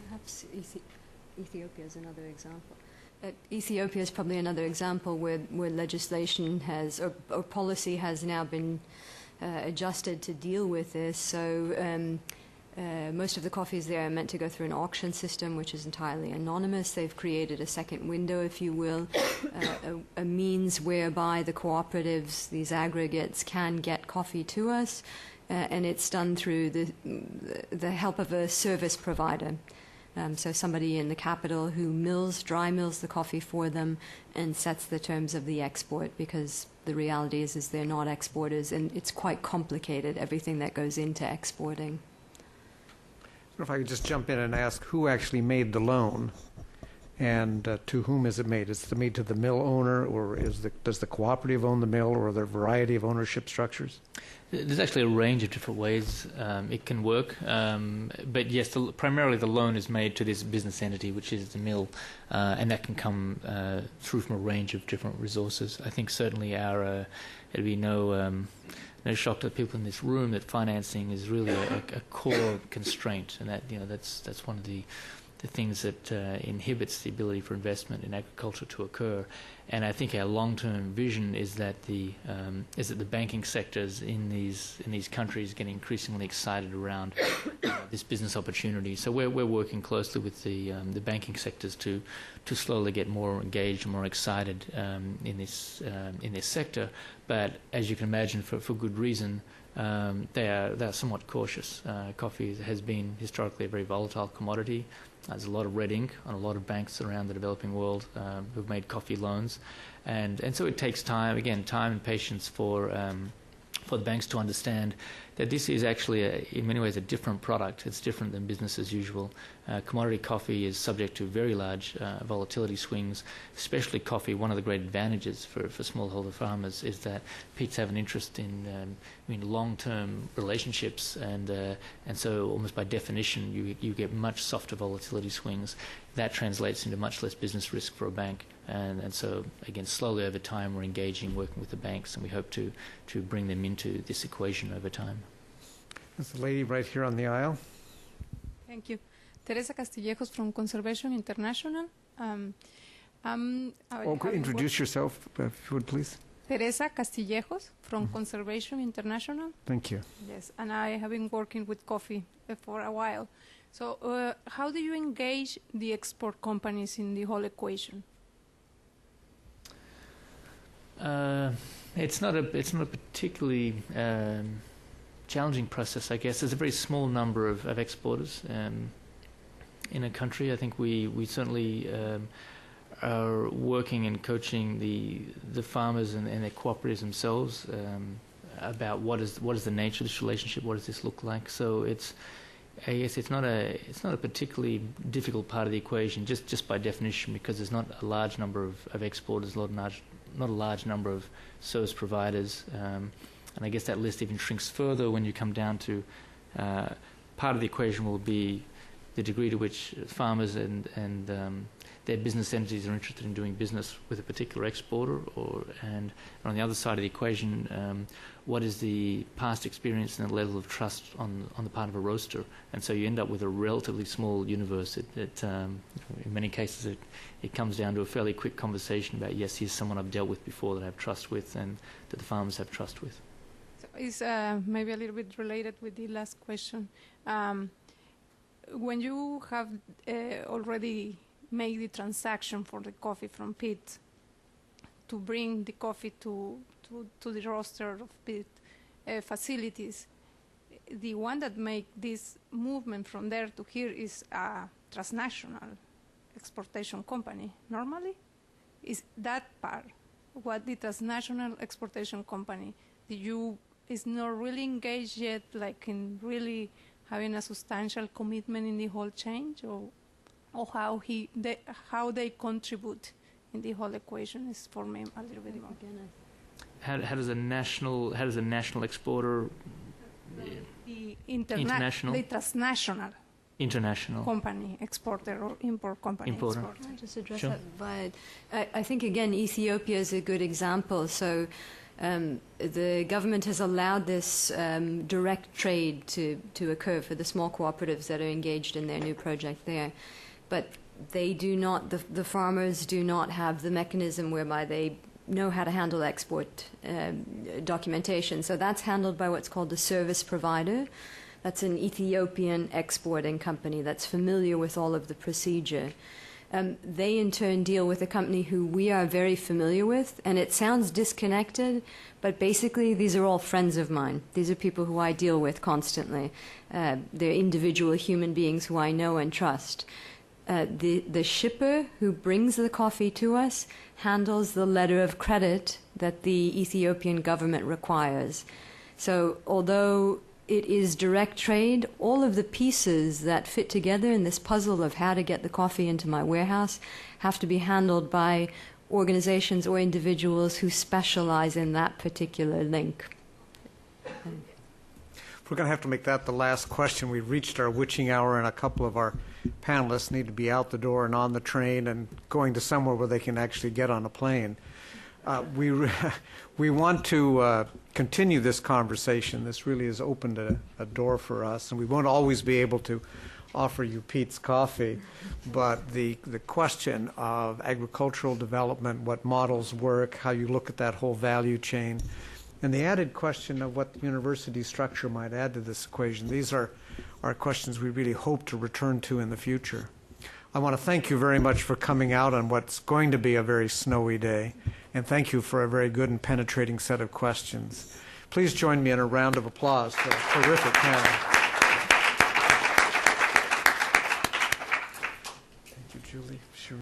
Perhaps Ethiopia is another example. Ethiopia is probably another example where legislation has or policy has now been adjusted to deal with this. So most of the coffees there are meant to go through an auction system, which is entirely anonymous. They've created a second window, if you will, a means whereby the cooperatives, these aggregates, can get coffee to us. And it's done through the help of a service provider. So somebody in the capital who dry mills the coffee for them and sets the terms of the export, because the reality is they're not exporters, and it's quite complicated, everything that goes into exporting. If I could just jump in and ask who actually made the loan, and to whom is it made? Is it made to the mill owner, or does the cooperative own the mill, or are there a variety of ownership structures? There's actually a range of different ways it can work, but yes, primarily the loan is made to this business entity, which is the mill, and that can come through from a range of different resources. I think certainly it'd be no shock to the people in this room that financing is really a core constraint, and that's one of the things that inhibits the ability for investment in agriculture to occur. And I think our long-term vision is that the banking sectors in these countries get increasingly excited around this business opportunity. So we're working closely with the banking sectors to slowly get more engaged and more excited in this sector. But as you can imagine, for good reason, they are somewhat cautious. Coffee has been historically a very volatile commodity. There's a lot of red ink on a lot of banks around the developing world who've made coffee loans, and so it takes time and patience for the banks to understand that this is actually, in many ways, a different product. It's different than business as usual. Commodity coffee is subject to very large volatility swings, especially coffee. One of the great advantages for smallholder farmers is that peats have an interest in long-term relationships, and so almost by definition you get much softer volatility swings. That translates into much less business risk for a bank. And so, again, slowly over time we're engaging, working with the banks, and we hope to bring them into this equation over time. There's the lady right here on the aisle. Thank you. Teresa Castillejos from Conservation International. Introduce yourself, if you would, please. Teresa Castillejos from Conservation International. Thank you. Yes, and I have been working with coffee for a while. So how do you engage the export companies in the whole equation? It's not a particularly challenging process, I guess. There's a very small number of exporters in a country. I think we certainly are working and coaching the farmers and their cooperatives themselves about what is the nature of this relationship, what does this look like. So I guess it's not a particularly difficult part of the equation, just by definition, because there's not a large number of exporters, not a large number of service providers, and I guess that list even shrinks further when you come down to part of the equation will be the degree to which farmers and their business entities are interested in doing business with a particular exporter, and on the other side of the equation, what is the past experience and the level of trust on the part of a roaster. And so you end up with a relatively small universe. In many cases it comes down to a fairly quick conversation about, yes, here's someone I've dealt with before that I have trust with and that the farmers have trust with. So it's maybe a little bit related with the last question. When you have already made the transaction for the coffee from peat to bring the coffee to the roaster of peat facilities, the one that make this movement from there to here is a transnational exportation company. Normally, is that part what the transnational exportation company is not really engaged yet, like in really having a substantial commitment in the whole chain, or how they contribute in the whole equation is for me a little bit more. How does a national exporter, the international, the transnational company, exporter or import company, importer. Can I just address Sure. that? I think again Ethiopia is a good example. So the government has allowed this direct trade to occur for the small cooperatives that are engaged in their new project there. But they do not, the farmers do not have the mechanism whereby they know how to handle export documentation. So that's handled by what's called a service provider. That's an Ethiopian exporting company that's familiar with all of the procedure. They in turn deal with a company who we are very familiar with, and it sounds disconnected, but basically these are all friends of mine. These are people who I deal with constantly. They're individual human beings who I know and trust. The shipper who brings the coffee to us handles the letter of credit that the Ethiopian government requires. So although it is direct trade, all of the pieces that fit together in this puzzle of how to get the coffee into my warehouse have to be handled by organizations or individuals who specialize in that particular link. We're going to have to make that the last question. We've reached our witching hour, and a couple of our panelists need to be out the door and on the train and going to somewhere where they can actually get on a plane. We want to continue this conversation. This really has opened a door for us, and we won't always be able to offer you Pete's coffee, but the question of agricultural development, what models work, how you look at that whole value chain, and the added question of what the university structure might add to this equation. These are questions we really hope to return to in the future. I want to thank you very much for coming out on what's going to be a very snowy day, and thank you for a very good and penetrating set of questions. Please join me in a round of applause for a terrific panel. Thank you, Julie. Sure.